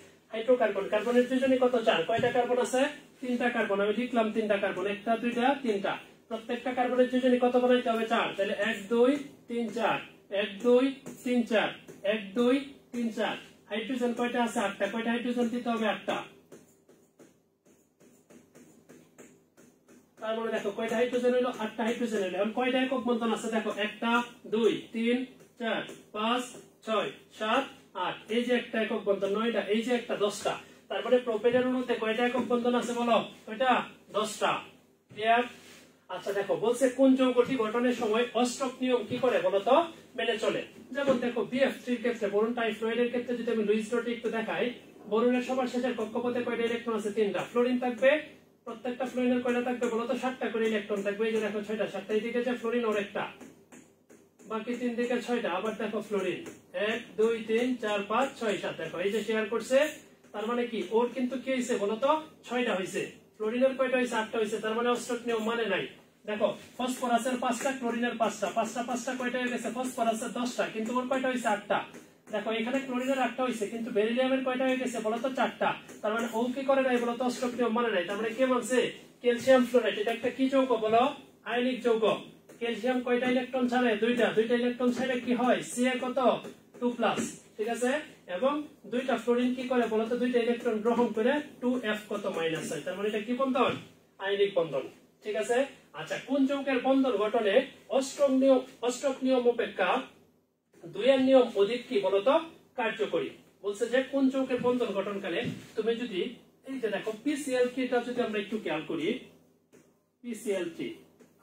কার্বনের যোজনী কত 4 কয়টা কার্বন আছে 3টা কার্বন আমি লিখলাম 3টা কার্বন একটা দুইটা তিনটা প্রত্যেকটা কার্বনের যোজনী কত বানাইতে হবে 4 তাহলে 1 2 3 4 1 2 3 4 1 2 3 4 হাইড্রোজেন কয়টা আছে 8টা কয়টা হাইড্রোজেন দিতে হবে 8টা তার মানে দেখো কয়টা হাইড্রোজেন হলো 8টা হাইড্রোজেন হলো এখন কয়টা একক বন্ধন আছে দেখো 1 2 3 4 5 6 7 8 এই যে একটা একক বন্ধন 9টা এই যে একটা 10টা তারপরে প্রোপেনের অণুতে কয়টা একক বন্ধন আছে বলো কয়টা 10টা ক্লিয়ার আচ্ছা দেখো বলছে কোন যৌগটি গঠনের সময় অষ্টক নিয়ম কি করে বলো তো মেনে চলে যেমন দেখো BF3 এর ক্ষেত্রে বোরন টাইফ্লুরাইডের ক্ষেত্রে যদি আমি লুইস ডট একটু দেখাই বোরনের সবার শেষের কক্ষপথে কয়টা ইলেকট্রন আছে 3টা ফ্লোরিন থাকবে প্রত্যেকটা ফ্লোরিনের কয়টা থাকবে বলো তো 7টা করে ইলেকট্রন থাকবে এই যে দেখো 6টা 7টা এদিকে যে ফ্লোরিন ওর একটা বাকি 3 দিকে 6টা আবার দেখো ফ্লোরিন 1 2 3 4 5 6 7 দেখো এই যে শেয়ার করছে তার মানে কি ওর কিন্তু কি হইছে বলো তো 6টা হইছে ফ্লোরিনের কয়টা হইছে 8টা হইছে তার মানে অষ্টক নিয়ম মানে নাই দেখো ফসফরাসের 5টা ক্লোরিনের 5টা 5টা কয়টা হয়ে গেছে ফসফরাসের 10টা কিন্তু ওর কয়টা হইছে 8টা দেখো এখানে ক্লোরিনের 8টা হইছে কিন্তু বেরিলিয়ামের কয়টা হয়ে গেছে বলো তো 4টা তার মানে ও কি করে নাই বলো তো অষ্টক নিয়ম মানে নাই তার মানে কে বলছে ক্যালসিয়াম ফ্লোরাইড এটা একটা কি যৌগ বলো আয়নিক যৌগ ক্যালসিয়াম কয়টা ইলেকট্রন ছাড়ে দুইটা ইলেকট্রন ছাড়ে কি হয় Ca কত 2+ ঠিক আছে এবং দুইটা ফ্লোরিন কি করে বলো তো দুইটা ইলেকট্রন গ্রহণ করে 2F কত মাইনাস হয় তার মানে এটা কি বন্ধন আয়নিক বন্ধন ঠিক আছে আচ্ছা কোন যৌগের বন্ধন গঠনে অষ্টক নিয়ম অপেক্ষা 2 এর নিয়ম অধিক কি বলো তো কার্যকরী বলছে যে কোন যৌগের বন্ধন গঠনকালে তুমি যদি এই যে দেখো PCl3 টা যদি আমরা একটু খেয়াল করি PCl3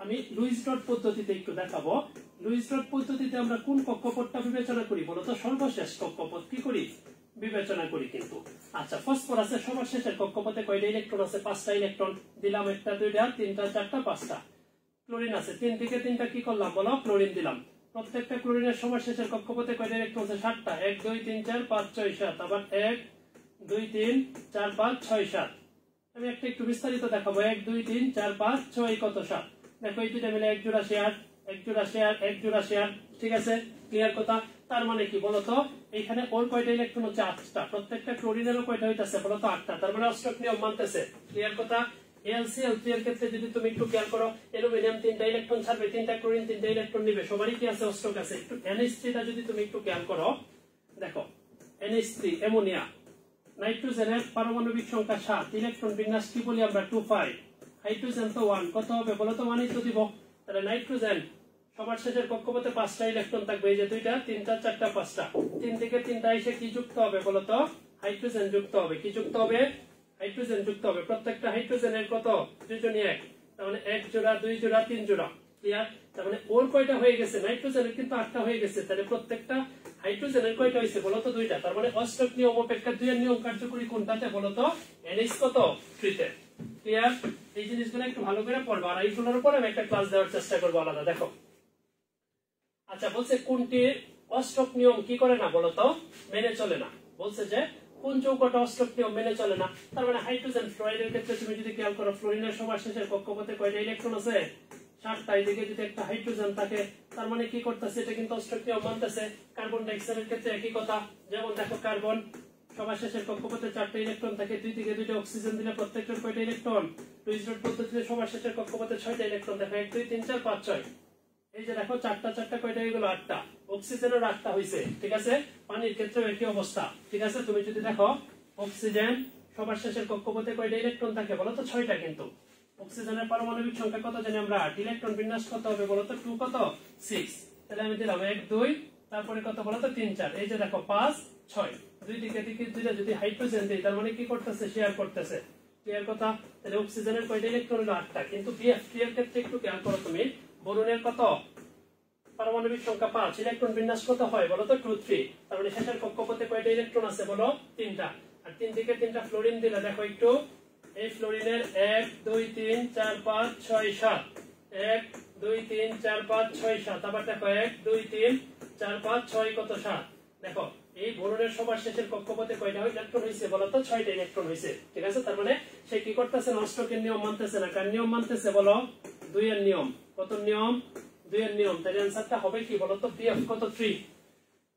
আমি লুইস ডট পদ্ধতিতে একটু দেখাবো লুইস ডট পদ্ধতিতে আমরা কোন কক্ষপথটা বিবেচনা করি বলো তো সর্বশেষ কক্ষপথ কি করি বিবেচনা করি কিন্তু আচ্ছা ফসফরাসের সবার শেষের কক্ষপথে কয়টা ইলেকট্রন আছে 5টা ইলেকট্রন দিলাম একটা দুইটা তিনটা চারটা 5টা ক্লোরিন আছে 3 থেকে 3টা কি করলাম বলো ক্লোরিন দিলাম প্রত্যেকটা ক্লোরিনের সমারশেষের কক্ষপথে কয়টা ইলেকট্রন আছে? 7টা। 1 2 3 4 5 6 7। আবার 1 2 3 4 5 6 7। আমি একটা একটু বিস্তারিত দেখাবো। 1 2 3 4 5 6 কত 7। দেখো এই দুইটা মিলে 1 জোড়া শেয়ার, 1 জোড়া শেয়ার, 1 জোড়া শেয়ার। ঠিক আছে, ক্লিয়ার কথা? তার মানে কি বলতো, এখানে ওর কয়টা ইলেকট্রন হচ্ছে? 8টা। প্রত্যেকটা ক্লোরিনেরও কয়টা হইতাছে বলতো? 8টা। তার মানে অষ্টক নিয়ম মানতেছে। ক্লিয়ার কথা? LCl3 এর ক্ষেত্রে যদি তুমি একটু খেয়াল করো, অ্যালুমিনিয়াম 3টা ইলেকট্রন ছাড়বে, 3টা ক্লোরিন 3টা ইলেকট্রন নেবে, সবারই কি আছে? অষ্টক আছে। একটু NH3টা যদি তুমি একটু খেয়াল করো, দেখো NH3 অ্যামোনিয়া, নাইট্রোজেনের পারমাণবিক সংখ্যা 7, ইলেকট্রন বিন্যাস কি বলি আমরা? 2 5। হাইড্রোজেন তো 1, কত হবে বলো তো? 1ই তো দিব। তাহলে নাইট্রোজেন সবার শেষের কক্ষপথে 5টা ইলেকট্রন থাকবে, এই যে 2টা 3টা 4টা 5টা, 3 থেকে 3টা এসে কি যুক্ত হবে বলো তো? হাইড্রোজেন যুক্ত হবে। কি যুক্ত হবে? হাইড্রোজেন যুক্ত হবে। প্রত্যেকটা হাইড্রোজেনের কত? দুজনই 1। তার মানে 1 জোড়া 2 জোড়া 3 জোড়া। ক্লিয়ার? তার মানে ওর কয়টা হয়ে গেছে? নাইট্রোজেনের কিন্তু 8টা হয়ে গেছে। তাহলে প্রত্যেকটা হাইড্রোজেনের কয়টা হয়েছে বলতো? 2টা। তার মানে অষ্টক নিয়ম অপেক্ষা 2 এর নিয়ম কার্যকরী কোনটাতে বলতো? NH কত? 3 তে। ক্লিয়ার? এই জিনিসগুলো একটু ভালো করে পড়বা, আর এইগুলোর উপর আমি একটা ক্লাস দেওয়ার চেষ্টা করবো আলাদা। দেখো, আচ্ছা বলছে কোনটি অষ্টক নিয়ম কি করে না বলতো? মেনে চলে না। বলছে যে কোন যৌগটা অষ্টক নিয়ম মেনে চলে না? তার মানে হাইড্রোজেন ফ্লোরাইডের ক্ষেত্রে তুমি যদি খেয়াল করো, ফ্লোরিনের সমারশেষের কক্ষপথে কয়টা ইলেকট্রন আছে? 7টা। এদিকে যদি একটা হাইড্রোজেন থাকে, তার মানে কি করতেছে? এটা কিন্তু অষ্টক নিয়ম মানতেছে। কার্বন ডাইঅক্সাইডের ক্ষেত্রে একই কথা। যেমন দেখো, কার্বন সমারশেষের কক্ষপথে 4টা ইলেকট্রন থাকে, 2 থেকে 2টা অক্সিজেন দিলে প্রত্যেকটার কয়টা ইলেকট্রন? লুইস ডট পদ্ধতিতে সমারশেষের কক্ষপথে 6টা ইলেকট্রন দেখো, 1 2 3 4 5 6। এই যে দেখো 4টা 4টা কয়টা হয়ে গেল? 8টা। অক্সিজেনের 8টা হইছে। ঠিক আছে, পানির ক্ষেত্রেও একই অবস্থা। ঠিক আছে, তুমি যদি দেখো অক্সিজেন সবার শেষের কক্ষপথে কয়টা ইলেকট্রন থাকে বলো তো? 6টা। কিন্তু অক্সিজেনের পারমাণবিক সংখ্যা কত জানি আমরা? 8। ইলেকট্রন বিন্যাস কত হবে বলো তো? 2 কত? 6। তাহলে আমি দিলাম 1 2, তারপরে কত বলো তো? 3 4। এই যে দেখো 5 6, দুই দিকে দিকে দুইটা যদি হাইড্রোজেন দেই, তার মানে কি করতেছে? শেয়ার করতেছে। ক্লিয়ার কথা? তাহলে অক্সিজেনের কয়টা ইলেকট্রন হলো? 8টা। কিন্তু BF3 এর ক্ষেত্রে একটু খেয়াল করো তুমি, বোরনের কত? পারমাণবিক সংখ্যা 5, ইলেকট্রন বিন্যাস কত হয় বলো তো? 2 3। তার মানে শেষের কক্ষপথে কয়টা ইলেকট্রন আছে বলো? 3টা। আর 3 থেকে 3টা ফ্লোরিন দিলে দেখো একটু, এই ফ্লোরিনের 1 2 3 4 5 6 7, 1 2 3 4 5 6 7। আবার দেখো 1 2 3 4 5 6 কত? 7। দেখো এই বোরনের সবার শেষের কক্ষপথে কয়টা ইলেকট্রন হইছে বলো তো? 6টা ইলেকট্রন হইছে। ঠিক আছে, তার মানে সে কি করতেছে? অষ্টকের নিয়ম মানতেছে না। কার নিয়ম মানতেছে বলো? 2 এর নিয়ম। কত নিয়ম? 2 এর নিয়ম। তাহলে आंसरটা হবে কি বলতো? BF কত? 3।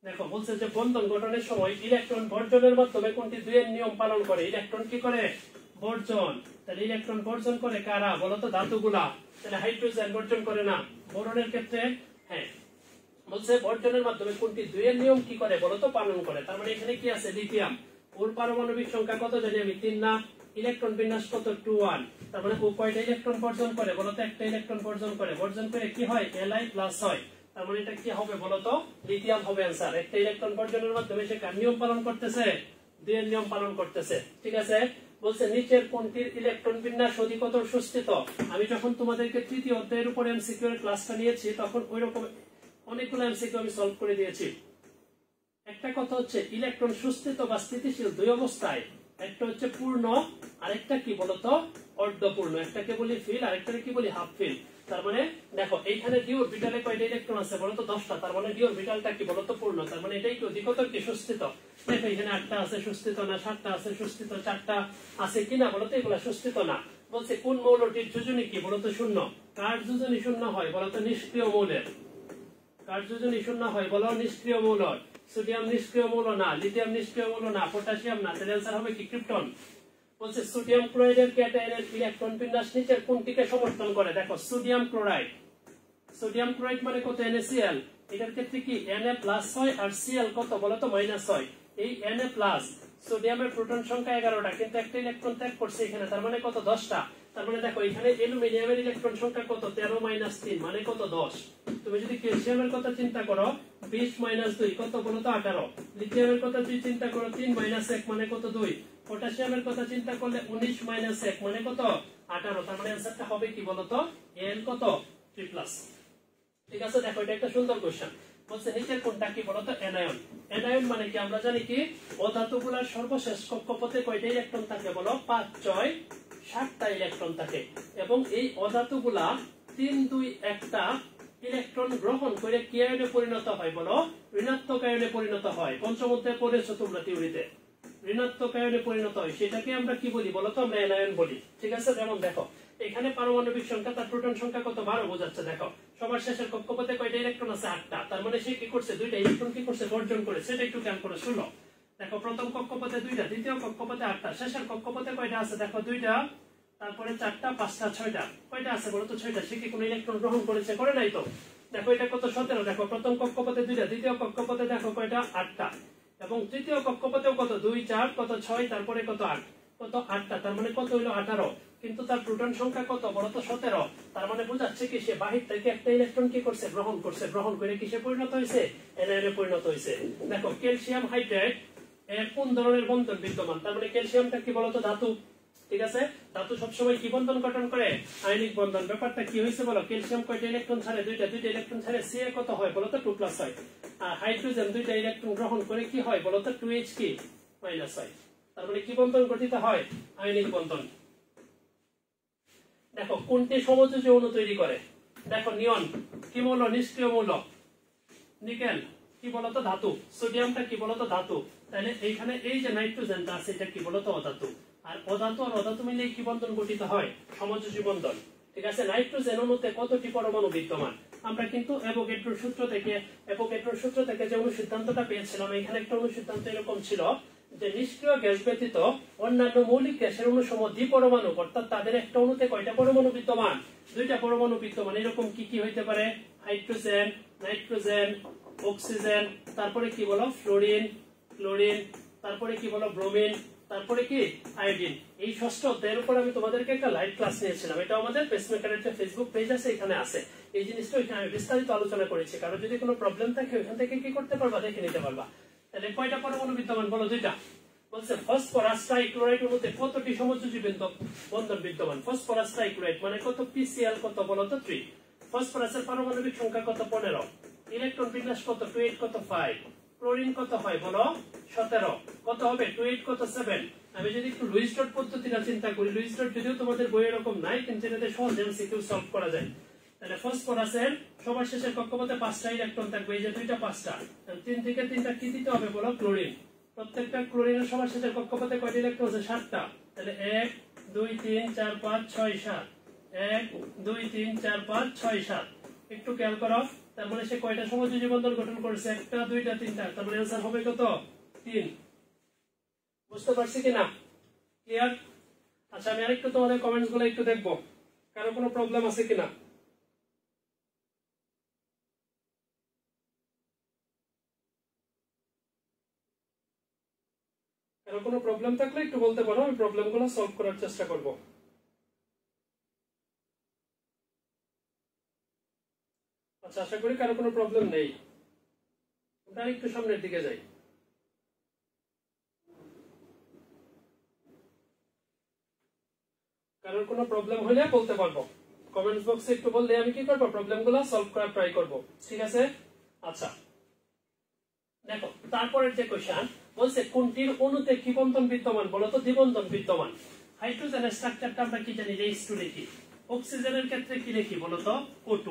দেখো বলছে যে বন্ধন গঠনের সময় ইলেকট্রন বর্জনের মাধ্যমে কোনটি 2 এর নিয়ম পালন করে? ইলেকট্রন কি করে? বর্জন। তাহলে ইলেকট্রন বর্জন করে কারা বলতো? ধাতুগুলা। তাহলে হাইড্রোজেন বর্জন করে না। বোরনের ক্ষেত্রে হ্যাঁ, বলছে বর্জনের মাধ্যমে কোনটি 2 এর নিয়ম কি করে বলতো? পালন করে। তার মানে এখানে কি আছে? লিথিয়াম। ওর পারমাণবিক সংখ্যা কত জানি আমি? 3 না? ইলেকট্রন বিন্যাস কত? 2 1। তার মানে ও কয়টা ইলেকট্রন বর্জন করে বলতো? একটা ইলেকট্রন বর্জন করে। বর্জন করে কি হয়? Li প্লাস হয়। তার মানে এটা কি হবে বলতো? লিথিয়াম হবে आंसर। একটা ইলেকট্রন বর্জনের মাধ্যমে সে কার নিয়ম পালন করতেছে? 2 এর নিয়ম পালন করতেছে। ঠিক আছে, বলছে নিচের কোনটির ইলেকট্রন বিন্যাস অধিকতর সুস্থিত? আমি যখন তোমাদেরকে তৃতীয় অধ্যায়ের উপর এমসিকিউ এর ক্লাসটা নিয়েছি, তখন ওইরকম অনেকগুলো এমসিকিউ আমি সলভ করে দিয়েছি। একটা কথা হচ্ছে ইলেকট্রন সুস্থিত বা স্থিতিশীল 2 অবস্থায়। একটা হচ্ছে পূর্ণ, আরেকটা কি বলতো? অর্ধপূর্ণ। একটাকে বলি ফিল, আরেকটাকে কি বলি? Half fill. তার মানে দেখো এইখানে ডি অরবিটালে কয়টা ইলেকট্রন আছে বলতো? 10টা। তার মানে ডি অরবিটালটা কি বলতো? পূর্ণ। তার মানে এটাই কি অধিকতর কি সুস্থিত? দেখো এখানে 8টা আছে সুস্থিত না, 7টা আছে সুস্থিত, 4টা আছে কিনা বলতো? এগুলা সুস্থিত না। বলছে কোন মৌলটির যোজনী কি বলতো? শূন্য। কার যোজনী শূন্য হয় বলতো? নিষ্ক্রিয় মৌলের। কার যোজনী শূন্য হয় বলো? নিষ্ক্রিয় মৌল। সোডিয়াম নিষ্ক্রিয় মৌল না, লিথিয়াম নিষ্ক্রিয় মৌল না, পটাশিয়াম না। তাহলে आंसर হবে কি? ক্রিপ্টন। বলছে সোডিয়াম ক্লোরাইডের ক্যাটায়নের ইলেকট্রন বিন্যাস নিচের কোনটিকে সমর্থন করে? দেখো সোডিয়াম ক্লোরাইড। সোডিয়াম ক্লোরাইড মানে কত? NaCl। এটার ক্ষেত্রে কি Na+ হয়, আর Cl কত বলতো? -. এই Na+, সোডিয়ামের প্রোটন সংখ্যা 11টা, কিন্তু একটা ইলেকট্রন ত্যাগ করছে এখানে। তার মানে কত? 10টা। তার মানে দেখো এখানে অ্যালুমিনিয়ামের ইলেকট্রন সংখ্যা কত? 13 - 3 মানে কত? 10। তুমি যদি ক্যালসিয়ামের কথা চিন্তা করো, 20 - 2 কত বলতো? 18। লিথিয়ামের কথা যদি চিন্তা করো, 3 - 1 মানে কত? 2। পটাশিয়ামের কথা চিন্তা করলে 19 - 1 মানে কত? 18। তার মানে आंसरটা হবে কি বলতো? N কত? 3+। ঠিক আছে, দেখো এটা একটা সুন্দর কোশ্চেন। বলছে নিচের কোনটা কি বলতো? অ্যানায়ন। অ্যানায়ন মানে কি আমরা জানি কি? অধাতুগুলোর সর্বশেষ কক্ষপথে কয়টা ইলেকট্রন থাকে বলো? 5 6 7টা ইলেকট্রন থাকে। এবং এই অধাতুগুলা 3 2 1টা ইলেকট্রন গ্রহণ করে কি আয়নে পরিণত হয় বলো? ঋণাত্মক আয়নে পরিণত হয়। পঞ্চম অধ্যায়ে পড়েছো তোমরা থিওরিতে, ঋণাত্মক আয়নে পরিণত হয়, সেটাকে আমরা কি বলি বলো তো? আমরা অ্যানায়ন বলি। ঠিক আছে, যেমন দেখো এখানে পারমাণবিক সংখ্যা তার প্রোটন সংখ্যা কত? 12 বোঝাচ্ছে। দেখো সবার শেষের কক্ষপথে কয়টা ইলেকট্রন আছে? 8টা। তার মানে সে কি করছে? 2টা ইলেকট্রন কি করছে? বর্জন করে। সেটা একটু খেয়াল করে শুনো। দেখো প্রথম কক্ষপথে 2টা, দ্বিতীয় কক্ষপথে 8টা, শেষের কক্ষপথে কয়টা আছে? দেখো 2টা, তারপরে 4টা, 5টা, 6টা। কয়টা আছে বলো তো? 6টা। সে কি কোনো ইলেকট্রন গ্রহণ করেছে? করে নাই তো। দেখো এটা কত? 17। দেখো প্রথম কক্ষপথে 2টা, দ্বিতীয় কক্ষপথে দেখো কয়টা? 8টা, এবং তৃতীয় কক্ষপথেও কত? 2 4 কত? 6, তারপরে কত? 8, কত? 8টা। তার মানে কত হলো? 18। কিন্তু তার প্রোটন সংখ্যা কত বলো তো? 17। তার মানে বোঝাচ্ছে কি সে বাহির থেকে একটা ইলেকট্রন কি করছে? গ্রহণ করছে। গ্রহণ করে কিসে পরিণত হয়েছে? অ্যানায়নে পরিণত হয়েছে। দেখো ক্যালসিয়াম হাইড্রাইড এর কোন ধরনের বন্ধন বিদ্যমান? তার মানে ক্যালসিয়ামটা কি বলতো? ধাতু। ঠিক আছে, ধাতু সবসময় কি বন্ধন গঠন করে? আয়নিক বন্ধন। ব্যাপারটা কি হয়েছে বলো? ক্যালসিয়াম কয়টা ইলেকট্রন ছাড়ে? 2টা। 2টা ইলেকট্রন ছাড়ে সি এ কত হয় বলো তো? 2+ হয়। আর হাইড্রোজেন 2টা ইলেকট্রন গ্রহণ করে কি হয় বলো তো? 2H কি? মাইনাস হয়। তার মানে কি বন্ধন গঠিত হয়? আয়নিক বন্ধন। দেখো কোনটি সমযোজী অণু তৈরি করে? দেখো নিয়ন কি মৌল? নিষ্ক্রিয় মৌল। নিকেল কি বলতো? ধাতু। সোডিয়ামটা কি বলতো? ধাতু। তাহলে এইখানে এই যে নাইট্রোজেনটা আছে এটা কি বলতো? অধাতু। আর অধাতু আর অধাতু মিলে কি বন্ধন গঠিত হয়? সমযোজী বন্ধন। ঠিক আছে, নাইট্রোজেন অণুতে কতটি পরমাণু বিদ্যমান? আমরা কিন্তু অ্যাভোগাড্রোর সূত্র থেকে যে অনুসিদ্ধান্তটা পেয়েছিলাম, এখানে একটা অনুসিদ্ধান্ত এরকম ছিল যে নিষ্ক্রিয় গ্যাস ব্যতীত অন্যান্য মৌলিক গ্যাসের অণুসমূহ দ্বিপরমাণু, অর্থাৎ তাদের একটা অণুতে কয়টা পরমাণু বিদ্যমান? 2টা পরমাণু বিদ্যমান। এরকম কি কি হইতে পারে? হাইড্রোজেন, নাইট্রোজেন, অক্সিজেন, তারপরে কি বলো? ফ্লোরিন, ক্লোরিন, তারপরে কি বলো? ব্রোমিন, তারপরে কি? আয়োডিন। এই ষষ্ঠ অধ্যায়ের উপর আমি তোমাদেরকে একটা লাইভ ক্লাস নিয়েছিলাম। এটা আমাদের পেসমেকারের যে ফেসবুক পেজ আছে এখানে আছে। এই জিনিসটা ওইখানে আমি বিস্তারিত আলোচনা করেছি। কারণ যদি কোনো প্রবলেম থাকে ওইখান থেকে কি করতে পারবা? দেখে নিতে পারবা। তাহলে কয়টা পরমাণু বিদ্যমান বলো? 2টা। বলছে ফসফরাস ট্রাইক্লোরাইড অণুতে কতটি সমযোজী বন্ধন বিদ্যমান? ফসফরাস ট্রাইক্লোরাইড মানে কত? PCl কত বলো তো? 3। ফসফরাসের পারমাণবিক সংখ্যা কত? 15। ইলেকট্রন বিন্যাস কত? 2 8 কত? 5। ক্লোরিন কত হয় বলো? 17। কত হবে? 2 8 কত? 7। আমি যদি একটু লুইস ডট পদ্ধতিটা চিন্তা করি, লুইস ডট যদিও তোমাদের বই এরকম নাই, কিন্তু এটাতে সহজ এমসিকিউ সলভ করা যায়। তাহলে ফসফরাসের সবার শেষের কক্ষপথে 5টা ইলেকট্রন থাকবে। এই যে 2টা 5টা, 3 থেকে 3টা কি দিতে হবে বলো? ক্লোরিন। প্রত্যেকটা ক্লোরিনের সবার শেষের কক্ষপথে কয়টা ইলেকট্রন আছে? 7টা। তাহলে 1 2 3 4 5 6 7, 1 2 3 4 5 6 7। একটু খেয়াল করো, তার মানে সে কয়টা সমযোজী বন্ধন গঠন করেছে? 1টা 2টা 3টা। তার মানে आंसर হবে কত? 3। বুঝতে পারছি কিনা? ক্লিয়ার? আচ্ছা আমি আরেকটু তোমাদের কমেন্টস গুলো একটু দেখবো, কারো কোনো প্রবলেম আছে কিনা। কারো কোনো প্রবলেম থাকলে একটু বলতে পারো, আমি প্রবলেম গুলো সলভ করার চেষ্টা করব। আচ্ছা আশা করি কারো কোনো প্রবলেম নেই। আমরা একটু সামনের দিকে যাই। কারোর কোনো প্রবলেম হলে বলতে পারবো, কমেন্টস বক্সে একটু বললে আমি কি করবো? প্রবলেমগুলো সলভ করার ট্রাই করব। ঠিক আছে? আচ্ছা দেখো তারপরের যে কোশ্চেন বলছে কোনটির অণুতে কি বন্ধন বিদ্যমান বলো তো? দ্বিবন্ধন বিদ্যমান। হাইড্রোজেনের স্ট্রাকচারটা আমরা কি জানি? H2 লিখি। অক্সিজেনের ক্ষেত্রে কি লিখি বলো তো? O2।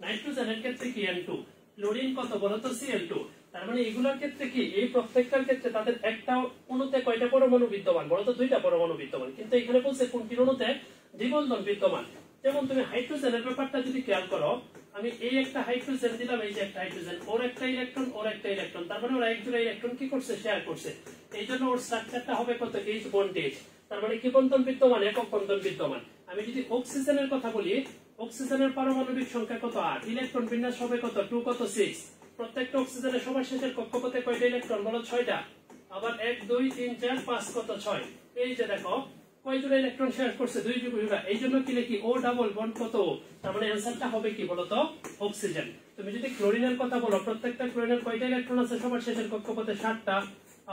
নাইট্রোজেনের ক্ষেত্রে কি? N2। ক্লোরিন কত বলো তো? Cl2। তার মানে এগুলোর ক্ষেত্রে কি? এই প্রত্যেকটার ক্ষেত্রে তাদের একটা অণুতে কয়টা পরমাণু বিদ্যমান বলো তো? 2টা পরমাণু বিদ্যমান। কিন্তু এখানে বলছে কোনটির অণুতে দ্বিবন্ধন বিদ্যমান। যেমন তুমি হাইড্রোজেনের ব্যাপারটা যদি খেয়াল করো, আমি এই একটা হাইড্রোজেন দিলাম, এই যে একটা হাইড্রোজেন, ওর একটা ইলেকট্রন, ওর একটা ইলেকট্রন, তার মানে ওরা একজোড়া ইলেকট্রন কি করছে? শেয়ার করছে। এই জন্য ওর স্ট্রাকচারটা হবে কত? H bond H। তার মানে কি বন্ধন বিদ্যমান? একক বন্ধন বিদ্যমান। আমি যদি অক্সিজেনের কথা বলি, অক্সিজেনের পারমাণবিক সংখ্যা কত? 8। ইলেকট্রন বিন্যাস হবে কত? 2 কত? 6। প্রত্যেকটা অক্সিজেনের সবার শেষের কক্ষপথে কয়টা ইলেকট্রন বলো? 6টা। আবার 1 2 3 4 5 কত? 6। এই যে দেখো কয় জোড়া ইলেকট্রন শেয়ার করছে? 2 জোড়া। এই জন্য কি লিখি? O ডাবল বন্ড কত? তার মানে आंसरটা হবে কি বলতো? অক্সিজেন। তুমি যদি ক্লোরিনের কথা বলো, প্রত্যেকটা ক্লোরিনের কয়টা ইলেকট্রন আছে সবার শেষের কক্ষপথে? 7টা।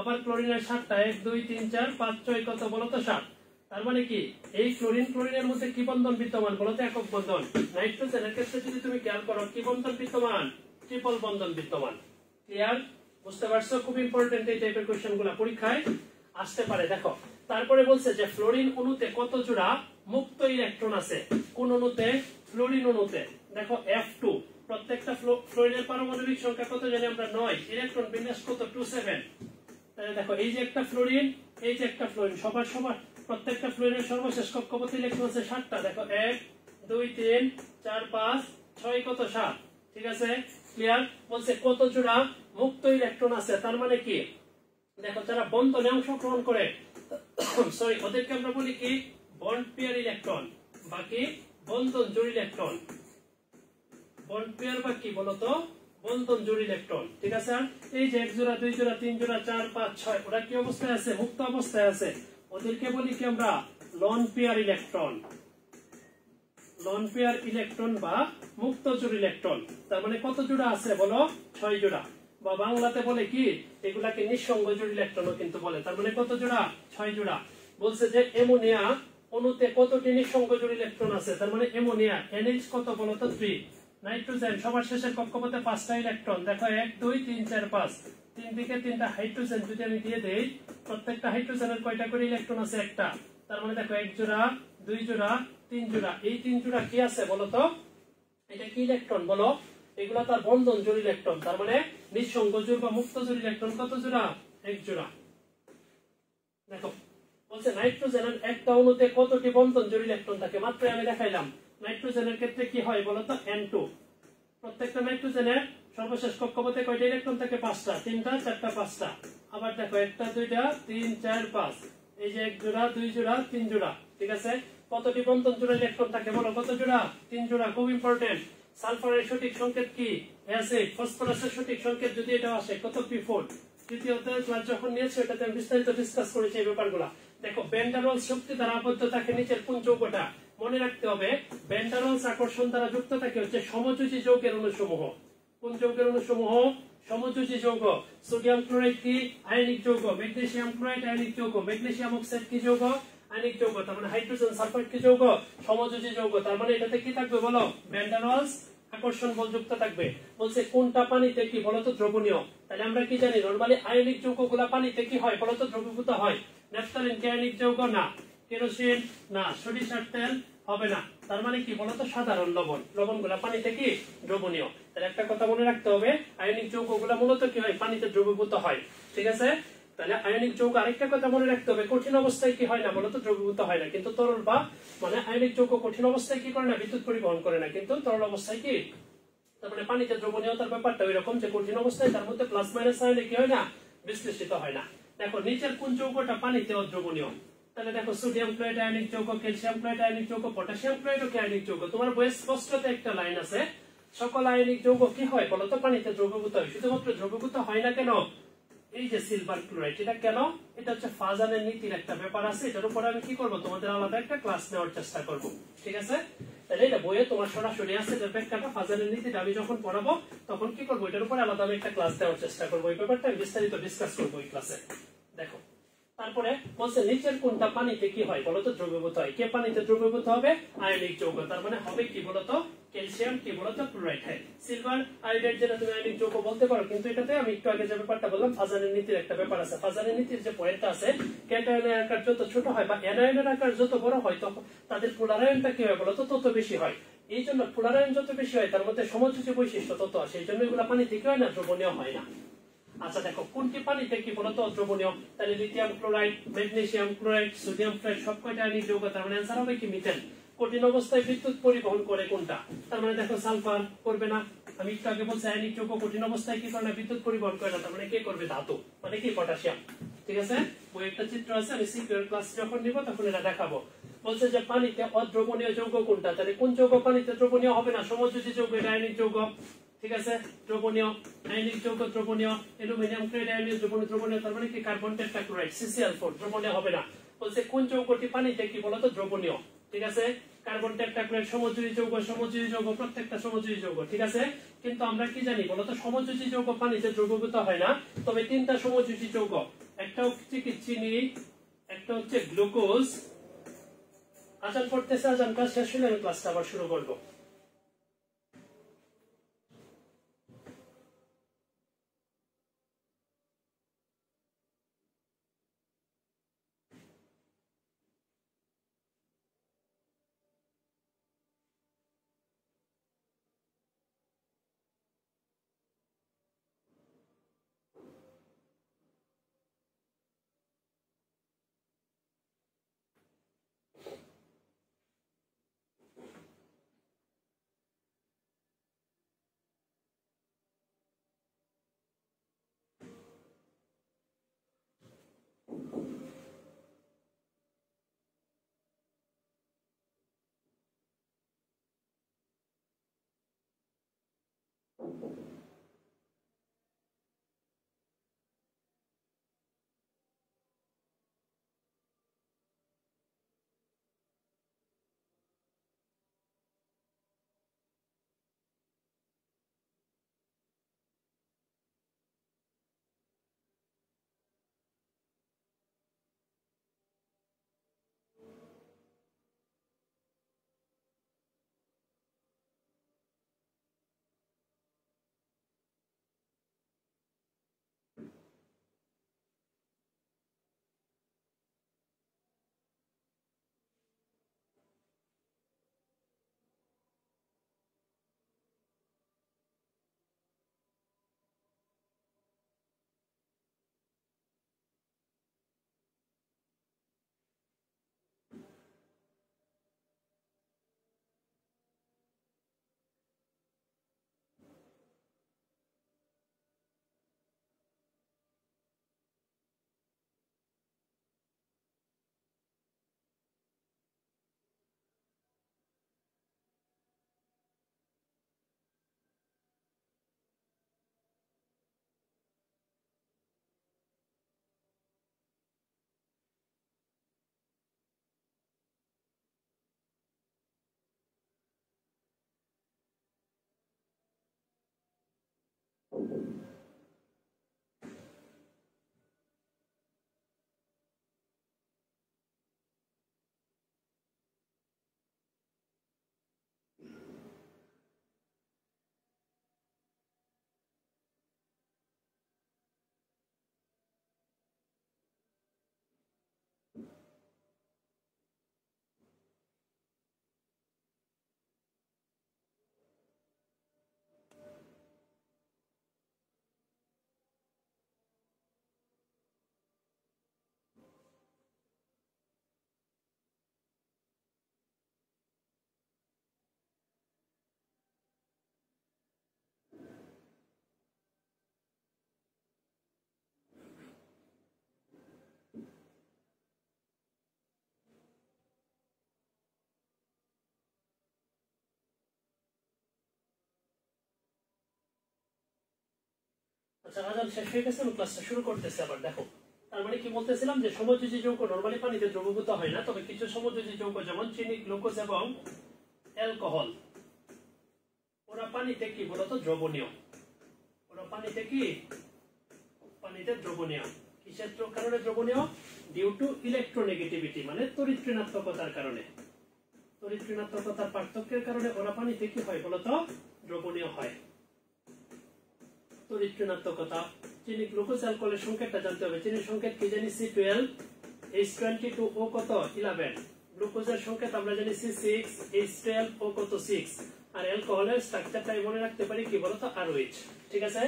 আবার ক্লোরিনের 7টা, 1 2 3 4 5 6 কত বলতো? 7। তার মানে কি এই ক্লোরিনের মধ্যে কি বন্ধন বিদ্যমান বলতো? একক বন্ধন। নাইট্রোজেনের ক্ষেত্রে যদি তুমি খেয়াল করো কি বন্ধন বিদ্যমান? ট্রিপল বন্ধন বিদ্যমান। ক্লিয়ার? বুঝতে পারছো? খুব ইম্পর্টেন্ট এই টাইপের কোশ্চেনগুলো পরীক্ষায় আসতে পারে। দেখো তারপরে বলছে যে ফ্লোরিন অণুতে কত জোড়া মুক্ত ইলেকট্রন আছে? কোন অণুতে? ফ্লোরিন অণুতে। দেখো F2। প্রত্যেকটা ফ্লোরিনের পারমাণবিক সংখ্যা কত জানি আমরা 9, ইলেকট্রন বিন্যাস কত 27। তাহলে দেখো এই যে একটা ফ্লোরিন, এই যে একটা ফ্লোরিন, সবার প্রত্যেকটা ফ্লোরিনের সর্বশেষ কক্ষপথে ইলেকট্রন আছে 7টা। দেখো 1 2 3 4 5 6 কত 7। ঠিক আছে, ক্লিয়ার। বলছে কত জোড়া মুক্ত ইলেকট্রন আছে, তার মানে কি দেখো যারা বন্ধনে অংশগ্রহণ করে সরি ওদেরকে আমরা বলি কি বন্ড পেয়ার ইলেকট্রন, বাকি বন্ধন জোড় ইলেকট্রন। বন্ড পেয়ার বা কি বলতো বন্ধন জোড় ইলেকট্রন। ঠিক আছে, এই যে 1 জোড়া 2 জোড়া 3 জোড়া 4 5 6 ওরা কি অবস্থায় আছে, মুক্ত অবস্থায় আছে, ওদেরকে বলি কি আমরা lone pair electron. Lone pair electron বা মুক্ত জোড় ইলেকট্রন। তার মানে কত জোড়া আছে বলো 6 জোড়া, বা বাংলাতে বলে কি এগুলাকে নিঃসঙ্গ জোড় ইলেকট্রনও কিন্তু বলে। তার মানে কত জোড়া 6 জোড়া। বলছে যে অ্যামোনিয়া অণুতে কতটি নিঃসঙ্গ জোড় ইলেকট্রন আছে, তার মানে অ্যামোনিয়া NH কত বলতো 3। নাইট্রোজেন সবার শেষের কক্ষপথে 5টা ইলেকট্রন। দেখো 1 2 3 4 5, তিন দিকে 3টা হাইড্রোজেন যদি আমি দিয়ে দেই, প্রত্যেকটা হাইড্রোজেনের কয়টা করে ইলেকট্রন আছে, একটা। তার মানে দেখো 1 জোড়া 2 জোড়া 3 জোড়া, এই 3 জোড়া কি আছে বলতো, এটা কি ইলেকট্রন বলো, এগুলা তার বন্ধন জোড় ইলেকট্রন। তার মানে নিঃসঙ্গ জোড় বা মুক্ত জোড় ইলেকট্রন কত জোড়া 1 জোড়া। দেখো বলছে নাইট্রোজেনের একটা অণুতে কতটি বন্ধন জোড় ইলেকট্রন থাকে, মাত্র আমি দেখাইলাম। নাইট্রোজেনের ক্ষেত্রে কি হয় বলতো N2। প্রত্যেকটা নাইট্রোজেনের সর্বশেষ কক্ষপথে কয়টা ইলেকট্রন থাকে, 5টা, 3টা 4টা 5টা। আবার দেখো 1টা 2টা 3 4 5, এই যে 1 জোড়া 2 জোড়া 3 জোড়া। ঠিক আছে, কতটি বন্ধন জোড়া ইলেকট্রন থাকে বলো, কত জোড়া 3 জোড়া। খুব ইম্পর্টেন্ট। সালফারের সঠিক সংকেত কি অ্যাসিড, ফসফরাসের সঠিক সংকেত যদি এটা আসে কত P4। তৃতীয়তে ক্লাস যখন নিয়েছে এটাতে আমি বিস্তারিত ডিসকাস করেছি এই ব্যাপারগুলো। দেখো বেন্ডারল শক্তি দ্বারা আবদ্ধ থাকে নিচের কোন যৌগটা, মনে রাখতে হবে বেন্ডারলস আকর্ষণ দ্বারা যুক্ত থাকে হচ্ছে সমযোজী যৌগের অণুসমূহ। কোন যৌগের অণুসমূহ, সমযোজী যৌগ। সোডিয়াম ক্লোরাইড কি আয়নিক যৌগ, ম্যাগনেসিয়াম ক্লোরাইড আয়নিক যৌগ, ম্যাগনেসিয়াম অক্সাইড কি যৌগ আয়নিক যৌগ। তার মানে হাইড্রোজেন সালফাইড কি যৌগ, সমযোজী যৌগ। তার মানে এটাতে কি থাকবে বলো, বেন্ডারলস আকর্ষণ বল যুক্ত থাকবে। বলছে কোনটা পানিতে কি বলতো দ্রবণীয়। তাহলে আমরা কি জানি নরমালি আয়নিক যৌগগুলা পানিতে কি হয় বলতো দ্রবীভূত হয়। ন্যাপথালিন কি আয়নিক যৌগ না, কেরোসিন না, সরিষার তেল হবে না। তার মানে কি বলতো সাধারণ লবণ, লবণগুলা পানিতে কি দ্রবণীয়। তাহলে একটা কথা মনে রাখতে হবে আয়নিক যৌগগুলা মূলত কি হয় পানিতে দ্রবীভূত হয়। ঠিক আছে, তাহলে আয়নিক যৌগ আরেকটা কথা মনে রাখতে হবে কঠিন অবস্থায় কি হয় না বলতো দ্রবীভূত হয় না, কিন্তু তরল বা মানে আয়নিক যৌগ কঠিন অবস্থায় কি করে না বিদ্যুৎ পরিবহন করে না, কিন্তু তরল অবস্থায় কি তার মানে পানিতে দ্রবণীয়তার ব্যাপারটা ওইরকম যে কঠিন অবস্থায় তার মধ্যে প্লাস মাইনাস আয়নে কি হয় না বিশ্লেষিত হয় না। দেখো নিচের কোন যৌগটা পানিতে অদ্রবণীয়, তাহলে দেখো সোডিয়াম ক্লোরাইড আয়নিক যৌগ, ক্যালসিয়াম ক্লোরাইড আয়নিক যৌগ, পটাশিয়াম ক্লোরাইড ও আয়নিক যৌগ। তোমার বইয়ে স্পষ্টত একটা লাইন আছে সকল আয়নিক যৌগ কি হয় বলতো পানিতে দ্রবীভূত হয়। শুধুমাত্র দ্রবীভূত হয় না কেন, এই যে সিলভার ক্লোরাইড, এটা কেন, এটা হচ্ছে ফাজানের নীতির একটা ব্যাপার আছে, এটার উপর আমি কি করব তোমাদের আলাদা একটা ক্লাস নেওয়ার চেষ্টা করব। ঠিক আছে, তাহলে এটা বইয়ে তোমার সরাসরি আছে এটার ব্যাখ্যাটা ফাজানের নীতিটা আমি যখন পড়াবো তখন কি করবো এটার উপর আলাদা আমি একটা ক্লাস দেওয়ার চেষ্টা করবো, এই ব্যাপারটা আমি বিস্তারিত ডিসকাস করবো এই ক্লাসে। দেখো তারপরে বলছে নিচের কোনটা পানিতে কি হয় বলতো দ্রবীভূত হয়, কে পানিতে দ্রবীভূত হবে আয়নিক যৌগ। তার মানে হবে কি বলতো ক্যালসিয়াম কি বলতো ক্লোরাইড। হ্যাঁ সিলভার আয়োডাইড যেটা তুমি আয়নিক যৌগ বলতে পারো, কিন্তু এটাতে আমি একটু আগে যে ব্যাপারটা বললাম ফাজানের নীতির একটা ব্যাপার আছে। ফাজানের নীতির যে পয়েন্টটা আছে ক্যাটায়নের আকার যত ছোট হয় বা অ্যানায়নের আকার যত বড় হয় তখন তাদের পোলারায়নটা কি হয় বলতো তত বেশি হয়। এই জন্য পোলারায়ন যত বেশি হয় তার মধ্যে সমযোজী বৈশিষ্ট্য তত আসে, এই জন্য এগুলো পানিতে কি হয় না দ্রবণীয় হয় না। আচ্ছা দেখো কোনটি পানিতে কি বলতো দ্রবণীয়, তাহলে lithium chloride, magnesium chloride, sodium chloride সব কয়টা আয়নিক যৌগ। তার মানে आंसर হবে কি মিথেন। কঠিন অবস্থায় বিদ্যুৎ পরিবহন করে কোনটা, তার মানে দেখো সালফার করবে না। আমি একটু আগে বলছি আয়নিক যৌগ কঠিন অবস্থায় কি করে না বিদ্যুৎ পরিবহন করে না, তার মানে কে করবে ধাতু মানে কি পটাশিয়াম। ঠিক আছে, ওই একটা চিত্র আছে আমি সিকিউর ক্লাস যখন নিব তখন এটা দেখাবো। বলছে যে পানিতে অদ্রবণীয় যৌগ কোনটা, তাহলে কোন যৌগ পানিতে দ্রবণীয় হবে না, সমযোজী যৌগ এটা আয়নিক যৌগ। ঠিক আছে, দ্রবণীয় আয়নিক যৌগ দ্রবণীয়, অ্যালুমিনিয়াম ক্লোরাইড আয়নিক দ্রবণীয়, তার মানে কি কার্বন টেট্রাক্লোরাইড CCl4 দ্রবণীয় হবে না। বলছে কোন যৌগটি পানিতে কি বলতো দ্রবণীয়। ঠিক আছে, কার্বন টেট্রাক্লোরাইড সমযোজী যৌগ প্রত্যেকটা সমযোজী যৌগ। ঠিক আছে, কিন্তু আমরা কি জানি বলতো সমযোজী যৌগ পানিতে দ্রবীভূত হয় না, তবে তিনটা সমযোজী যৌগ, একটা হচ্ছে কি চিনি, একটা হচ্ছে গ্লুকোজ। আজান পড়তেছে, আজান ক্লাস শেষ হলে আমি ক্লাসটা আবার শুরু করবো। আচ্ছা, আজান শেষ হয়ে গেছে, আমি ক্লাসটা শুরু করতেছি আবার। দেখো, তার মানে কি বলতেছিলাম যে সমযোজী যৌগ নরমালি পানিতে দ্রবীভূত হয় না, তবে কিছু সমযোজী যৌগ যেমন চিনি, গ্লুকোজ এবং অ্যালকোহল ওরা পানিতে কি বলতো দ্রবণীয়। ওরা পানিতে কি পানিতে দ্রবণীয়। কিসের কারণে দ্রবণীয়? ডিউ টু ইলেকট্রোনেগেটিভিটি, মানে তড়িৎ ঋণাত্মকতার কারণে। তড়িৎ ঋণাত্মকতার পার্থক্যের কারণে ওরা পানিতে কি হয় বলতো দ্রবণীয় হয়। তড়িৎ ঋণাত্মকতা। চিনি, গ্লুকোজ, অ্যালকোহলের সংকেতটা জানতে হবে। চিনির সংকেত কি জানি? C12, H22, O কত 11। গ্লুকোজের সংকেত আমরা জানি C6, H12, O কত 6। আর অ্যালকোহলের স্ট্রাকচারটাই মনে রাখতে পারি কি বলতো RH। ঠিক আছে,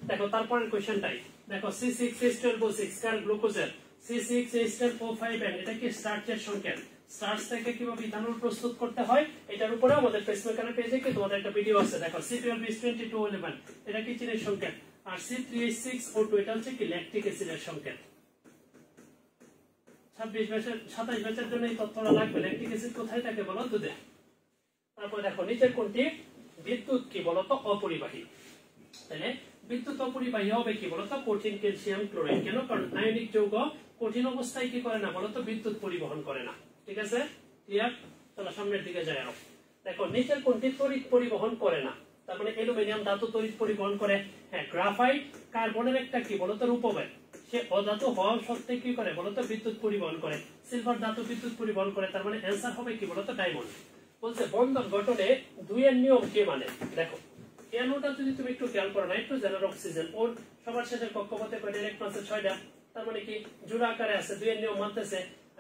দেখো তারপরের কোশ্চেনটাই দেখো। C6, H12, O6 কার? গ্লুকোজের। C6, H12, O5N এটা কি স্টার্চের সংকেত। স্টার্চ থেকে কিভাবে ইথানল প্রস্তুত করতে হয় এটার উপরে আমাদের পেসমেকারের পেজে কি তোমাদের একটা ভিডিও আছে, দেখো। C12, H22, O11 এটা কি চিনির সংকেত। আর C3H6O2 এটা হচ্ছে কি ল্যাকটিক অ্যাসিডের সংকেত। 27 ব্যাচের জন্য এই তথ্যটা লাগবে। ল্যাকটিক অ্যাসিড কোথায় থাকে বলো? দুধে। তারপর দেখো নিচের কোনটি বিদ্যুৎ কি বলতো অপরিবাহী। তাহলে বিদ্যুৎ অপরিবাহী হবে কি বলতো কঠিন ক্যালসিয়াম ক্লোরাইড। কেন? কারণ আয়নিক যৌগ কঠিন অবস্থায় কি করে না বলতো বিদ্যুৎ পরিবহন করে না। ঠিক আছে, ক্লিয়ার? চলো সামনের দিকে যাই আরো। দেখো নিচের কোনটি তড়িৎ পরিবহন করে না। তার মানে অ্যালুমিনিয়াম ধাতু তড়িৎ পরিবহন করে। হ্যাঁ, গ্রাফাইট কার্বনের একটা কি বলতো রূপভেদ, সে অধাতু হওয়া সত্ত্বে কি করে বলতো বিদ্যুৎ পরিবহন করে। সিলভার ধাতু বিদ্যুৎ পরিবহন করে। তার মানে অ্যান্সার হবে কি বলতো ডায়মন্ড। বলছে বন্ধন গঠনে দুইয়ের নিয়ম কে মানে। দেখো কেনটা যদি তুমি একটু খেয়াল করো, নাইট্রোজেন আর অক্সিজেন ওর সবার শেষের কক্ষপথে কয়টা ইলেকট্রন আছে? 6টা। তার মানে কি জোড়া আকারে আছে, দুইয়ের নিয়ম মানতেছে।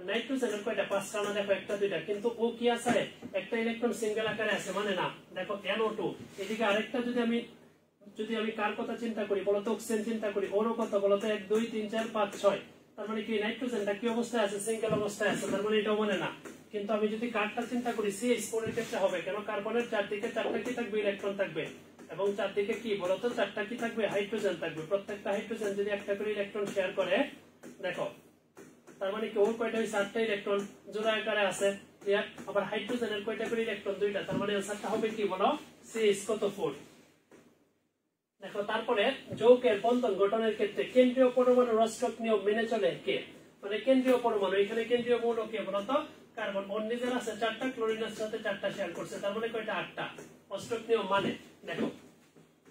নাইট্রোজেনের কয়টা? 5টা না, দেখো 1টা 2টা, কিন্তু ও কি আছে একটা ইলেকট্রন সিঙ্গেল আকারে আছে, মানে না। দেখো NO2 এদিকে আরেকটা, যদি আমি কার কথা চিন্তা করি বলতো অক্সিজেন চিন্তা করি, ওরও কত বলতো 1 2 3 4 5 6। তার মানে কি নাইট্রোজেনটা কি অবস্থায় আছে? সিঙ্গেল অবস্থায় আছে। তার মানে এটাও মানে না। কিন্তু আমি যদি কারটা চিন্তা করি CH4 এর ক্ষেত্রে হবে। কেন? কার্বনের চারদিকে 4টা কি থাকবে? ইলেকট্রন থাকবে। এবং চারদিকে কি বলতো 4টা কি থাকবে? হাইড্রোজেন থাকবে। প্রত্যেকটা হাইড্রোজেন যদি একটা করে ইলেকট্রন শেয়ার করে, দেখো তার মানে কি ওর কয়টা? 4টা ইলেকট্রন জোড়া আকারে আছে। আবার হাইড্রোজেনের কয়টা করে ইলেকট্রন? 2টা। তার মানে आंसरটা হবে কি বলো? CH কত 4। দেখো তারপরে যৌগের বন্ধন গঠনের ক্ষেত্রে কেন্দ্রীয় পরমাণু রস্টক নিয়ম মেনে চলে কে? মানে কেন্দ্রীয় পরমাণু, এখানে কেন্দ্রীয় মৌল কে বলতো? কার্বন। ওর নিজের আছে 4টা, ক্লোরিনের সাথে 4টা শেয়ার করছে, তার মানে কয়টা? 8টা। রস্টক নিয়ম মানে দেখো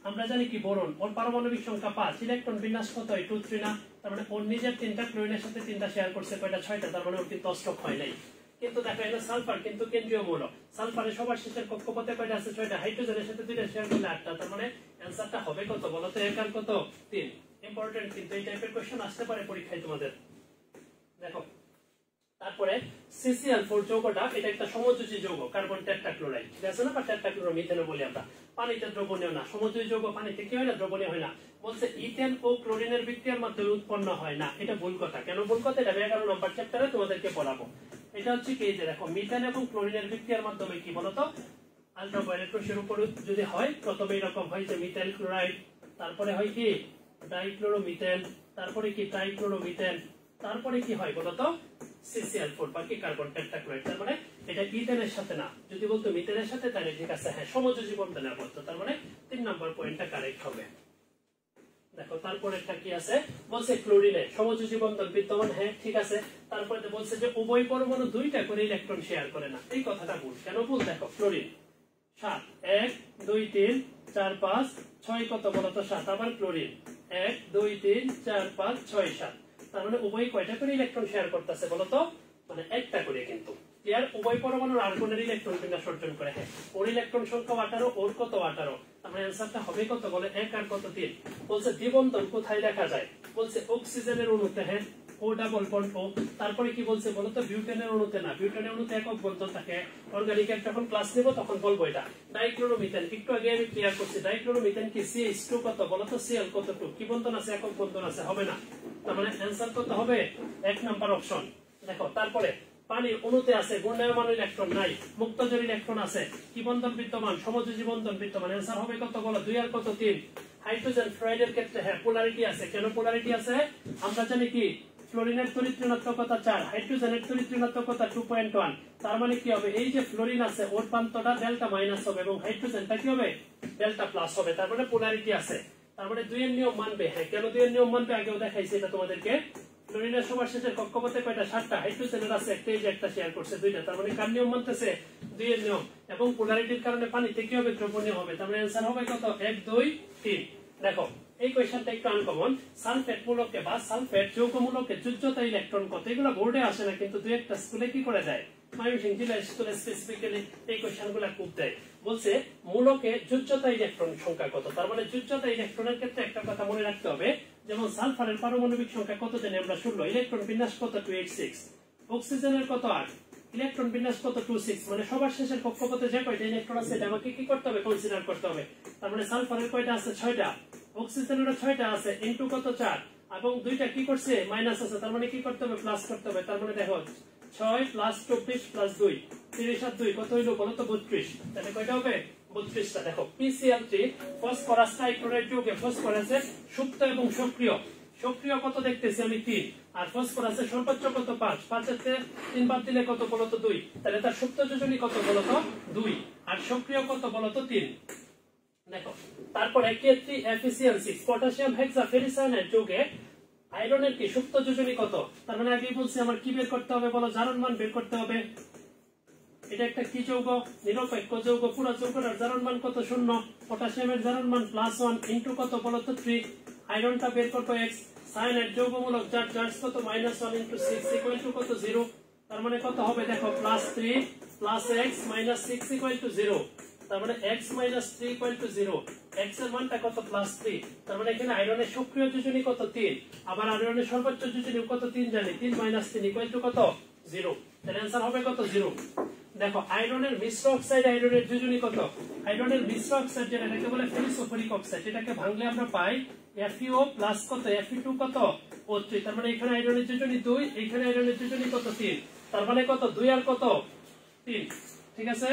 আমরা জানি কি বোরন, ওর পারমাণবিক সংখ্যা 5, ইলেকট্রন বিন্যাস কত হয়? 2 3 না? তার মানে ওর নিজের 3টা, ক্লোরিনের সাথে 3টা শেয়ার করছে, কয়টা? 6টা। তার মানে ওর কিন্তু অষ্টক হয় নাই। কিন্তু দেখো এটা সালফার কিন্তু কেন্দ্রীয় মৌল, সালফারের সবার শেষের কক্ষপথে কয়টা আছে? 6টা। হাইড্রোজেনের সাথে 2টা শেয়ার করলে 8টা। তার মানে অ্যানসারটা হবে কত বলো তো? 1 আর কত? 3। ইম্পর্টেন্ট কিন্তু এই টাইপের কোশ্চেন আসতে পারে পরীক্ষায় তোমাদের। দেখো তারপরে CCl4 যৌগটা এটা একটা সমযোজী যৌগ, কার্বন টেট্রাক্লোরাইড, ঠিক আছে না? বা টেট্রাক্লোরোমিথেন বলি আমরা। পানিতে দ্রবণীয় না, সমযোজী যৌগ পানিতে কি হয় না? দ্রবণীয় হয় না। বলছে ইথেন ও ক্লোরিনের বিক্রিয়ার মাধ্যমে উৎপন্ন হয় না। এটা ভুল কথা। কেন ভুল কথা? এটা 11 নম্বর চ্যাপ্টারে তোমাদেরকে পড়াবো। এটা হচ্ছে কি, যে দেখো মিথেন এবং ক্লোরিনের বিক্রিয়ার মাধ্যমে কি বলতো? আলট্রাভায়োলেট রশ্মির উপর যদি হয় প্রথমে এরকম হয় যে মিথাইল ক্লোরাইড, তারপরে হয় কি ডাইক্লোরোমিথেন, তারপরে কি ট্রাইক্লোরোমিথেন, তারপরে কি হয় বলতো? CCl4 বা কি কার্বন টেট্রাক্লোরাইড। তার মানে এটা ইথেনের সাথে না। যদি বলতো মিথেনের সাথে তাহলে ঠিক আছে, হ্যাঁ সমযোজী বন্ধনে বলতো। তার মানে 3 নম্বর পয়েন্টটা কারেক্ট হবে। দেখো তারপরে একটা কি আছে? বলছে ক্লোরিনে সমযোজী বন্ধন বিদ্যমান, হ্যাঁ ঠিক আছে। তারপরে বলছে যে উভয় পরমাণু 2টা করে ইলেকট্রন শেয়ার করে না। এই কথাটা ভুল। কেন ভুল? দেখো ক্লোরিন 7, 1 2 3 4 5 6 কত বলতো? 7। আবার ক্লোরিন 1 2 3 4 5 6 7। তার মানে উভয় কয়টা করে ইলেকট্রন শেয়ার করতেছে বলতো? মানে একটা করে। কিন্তু এর উভয় পরমাণুর আর্গনের ইলেকট্রন বিন্যাস অর্জন করে। হ্যাঁ ওর ইলেকট্রন সংখ্যা 18, ওর কত? 18। তার মানে অ্যানসারটা হবে কত বলে? 1 আর কত? 3। বলছে দ্বিবন্ধন কোথায় দেখা যায়? বলছে অক্সিজেনের অণুতে, হ্যাঁ ও ডাবল বন্ড ও। তারপরে কি বলছে বলতো? বিউটেনের অণুতে না, বিউটেনের অণুতে একক বন্ধন থাকে। অর্গানিকের যখন ক্লাস নেব তখন বলবো এটা। ডাইক্লোরোমিথেন একটু আগে আমি ক্লিয়ার করছি। ডাইক্লোরোমিথেন কি CH2 কত বলতো? Cl কত? 2। কি বন্ধন আছে? একক বন্ধন আছে, হবে না। তার মানে অ্যানসার কত হবে? 1 নাম্বার অপশন। দেখো তারপরে পানির অণুতে আছে ঘূর্ণায়মান ইলেকট্রন নাই, মুক্তজোড় ইলেকট্রন আছে, কি বন্ধন বিদ্যমান? সমযোজী বন্ধন বিদ্যমান। অ্যানসার হবে কত বলো? 2 আর কত? 3। হাইড্রোজেন ফ্লোরাইডের ক্ষেত্রে হ্যাঁ পোলারিটি আছে। কেন পোলারিটি আছে? আমরা জানি কি ফ্লোরিনের তড়িৎ ঋণাত্মকতা 4, হাইড্রোজেনের তড়িৎ ঋণাত্মকতা 2.1। তার মানে কি হবে? এই যে ফ্লোরিন আছে ওর প্রান্তটা ডেল্টা মাইনাস হবে এবং হাইড্রোজেনটা কি হবে? ডেল্টা প্লাস হবে। তার মানে পোলারিটি আছে। তার মানে 2 এর নিয়ম মানবে। হ্যাঁ কেন 2 এর নিয়ম মানবে আগেও দেখাইছি এটা তোমাদেরকে। ক্লোরিনের সবার শেষের কক্ষপথে কয়টা? 7টা। হাইড্রোজেনের আছে একটা, এই যে একটা শেয়ার করছে 2টা। তার মানে কার নিয়ম মানতেছে? 2 এর নিয়ম। এবং পোলারিটির কারণে পানিতে কি হবে? দ্রবণীয় হবে। তার মানে অ্যানসার হবে কত? 1 2 3। দেখো এই কোশ্চেনটা একটু আনকমন। সালফেট মূলকে বা সালফেট যৌগমূলকে যোজ্যতা ইলেকট্রন কত? এগুলো বোর্ডে আসে না, কিন্তু 2-1টা স্কুলে কি করে যায়? ময়মনসিংহ জেলা স্কুলে স্পেসিফিক্যালি এই কোশ্চেনগুলো খুব দেয়। বলছে মূলকে যোজ্যতা ইলেকট্রন সংখ্যা কত? তার মানে যোজ্যতা ইলেকট্রনের ক্ষেত্রে একটা কথা মনে রাখতে হবে, যেমন সালফারের পারমাণবিক সংখ্যা কত জানি আমরা? 16। ইলেকট্রন বিন্যাস কত? 286। অক্সিজেনের কত? 8। ইলেকট্রন বিন্যাস কত? 26। মানে সবার শেষের কক্ষপথে যে কয়টা ইলেকট্রন আছে এটা আমাকে কি করতে হবে? কনসিডার করতে হবে। তার মানে সালফারের কয়টা আছে? 6টা। অক্সিজেনের 6টা আছে, ইনটু কত? 4। এবং 2টা কি করছে? মাইনাস আছে। তার মানে কি করতে হবে? প্লাস করতে হবে। তার মানে দেখো 6 প্লাস 24 প্লাস 2 30 আর 2 কত হইলো বলো তো? 32। তাহলে কয়টা হবে? 32টা। দেখো PCl3 ফসফরাস ট্রাইক্লোরাইড যৌগে ফসফরাসের সুপ্ত এবং সক্রিয়, সক্রিয় কত দেখতেছি আমি? 3। আর ফসফরাসের সর্বোচ্চ কত? 5। 5 এর 3 বাদ দিলে কত বলতো? 2। তাহলে তার সুপ্ত যোজনী কত বলতো? 2। আর সক্রিয় কত বলতো? 3। দেখো তারপরে K3FeCl6 পটাশিয়াম হেক্সাফেরিসায়ানাইড যৌগে আয়রনের কি সুপ্ত যোজনী কত? তার মানে আগেই বলছি আমার কি বের করতে হবে বলো? জারণ মান বের করতে হবে। এটা একটা কি যৌগ? নিরপেক্ষ যৌগ। পুরো যৌগটার জারণ মান কত? 0। পটাশিয়ামের জারণ মান +1 ইনটু কত বলতো? 3। আয়রনটা বের করবো x। সায়ানাইড যৌগমূলক যার চার্জ কত? -1 ইনটু 6 ইকুয়াল টু কত? 0। তার মানে কত হবে? দেখো +3 + x - 6 ইকুয়াল টু 0। তার মানে x - 3 ইকুয়াল টু 0। x এর মানটা কত? +3। তার মানে এখানে আয়রনের সক্রিয় যোজনী কত? 3। আবার আয়রনের সর্বোচ্চ যোজনী কত? 3 জানি। 3 - 3 ইকুয়াল টু কত? 0। তাহলে অ্যানসার হবে কত? 0। দেখো আয়রনের মিশ্র অক্সাইড আয়রনের যোজনী কত? আয়রনের মিশ্র অক্সাইড যেটাকে বলে ফেরিসোফোরিক অক্সাইড, এটাকে ভাঙলে আমরা পাই FeO প্লাস কত? Fe2 কত? O3। তার মানে এখানে আয়রনের যোজনী 2, এখানে আয়রনের যোজনী কত? 3। তার মানে কত? 2 আর কত? 3। ঠিক আছে।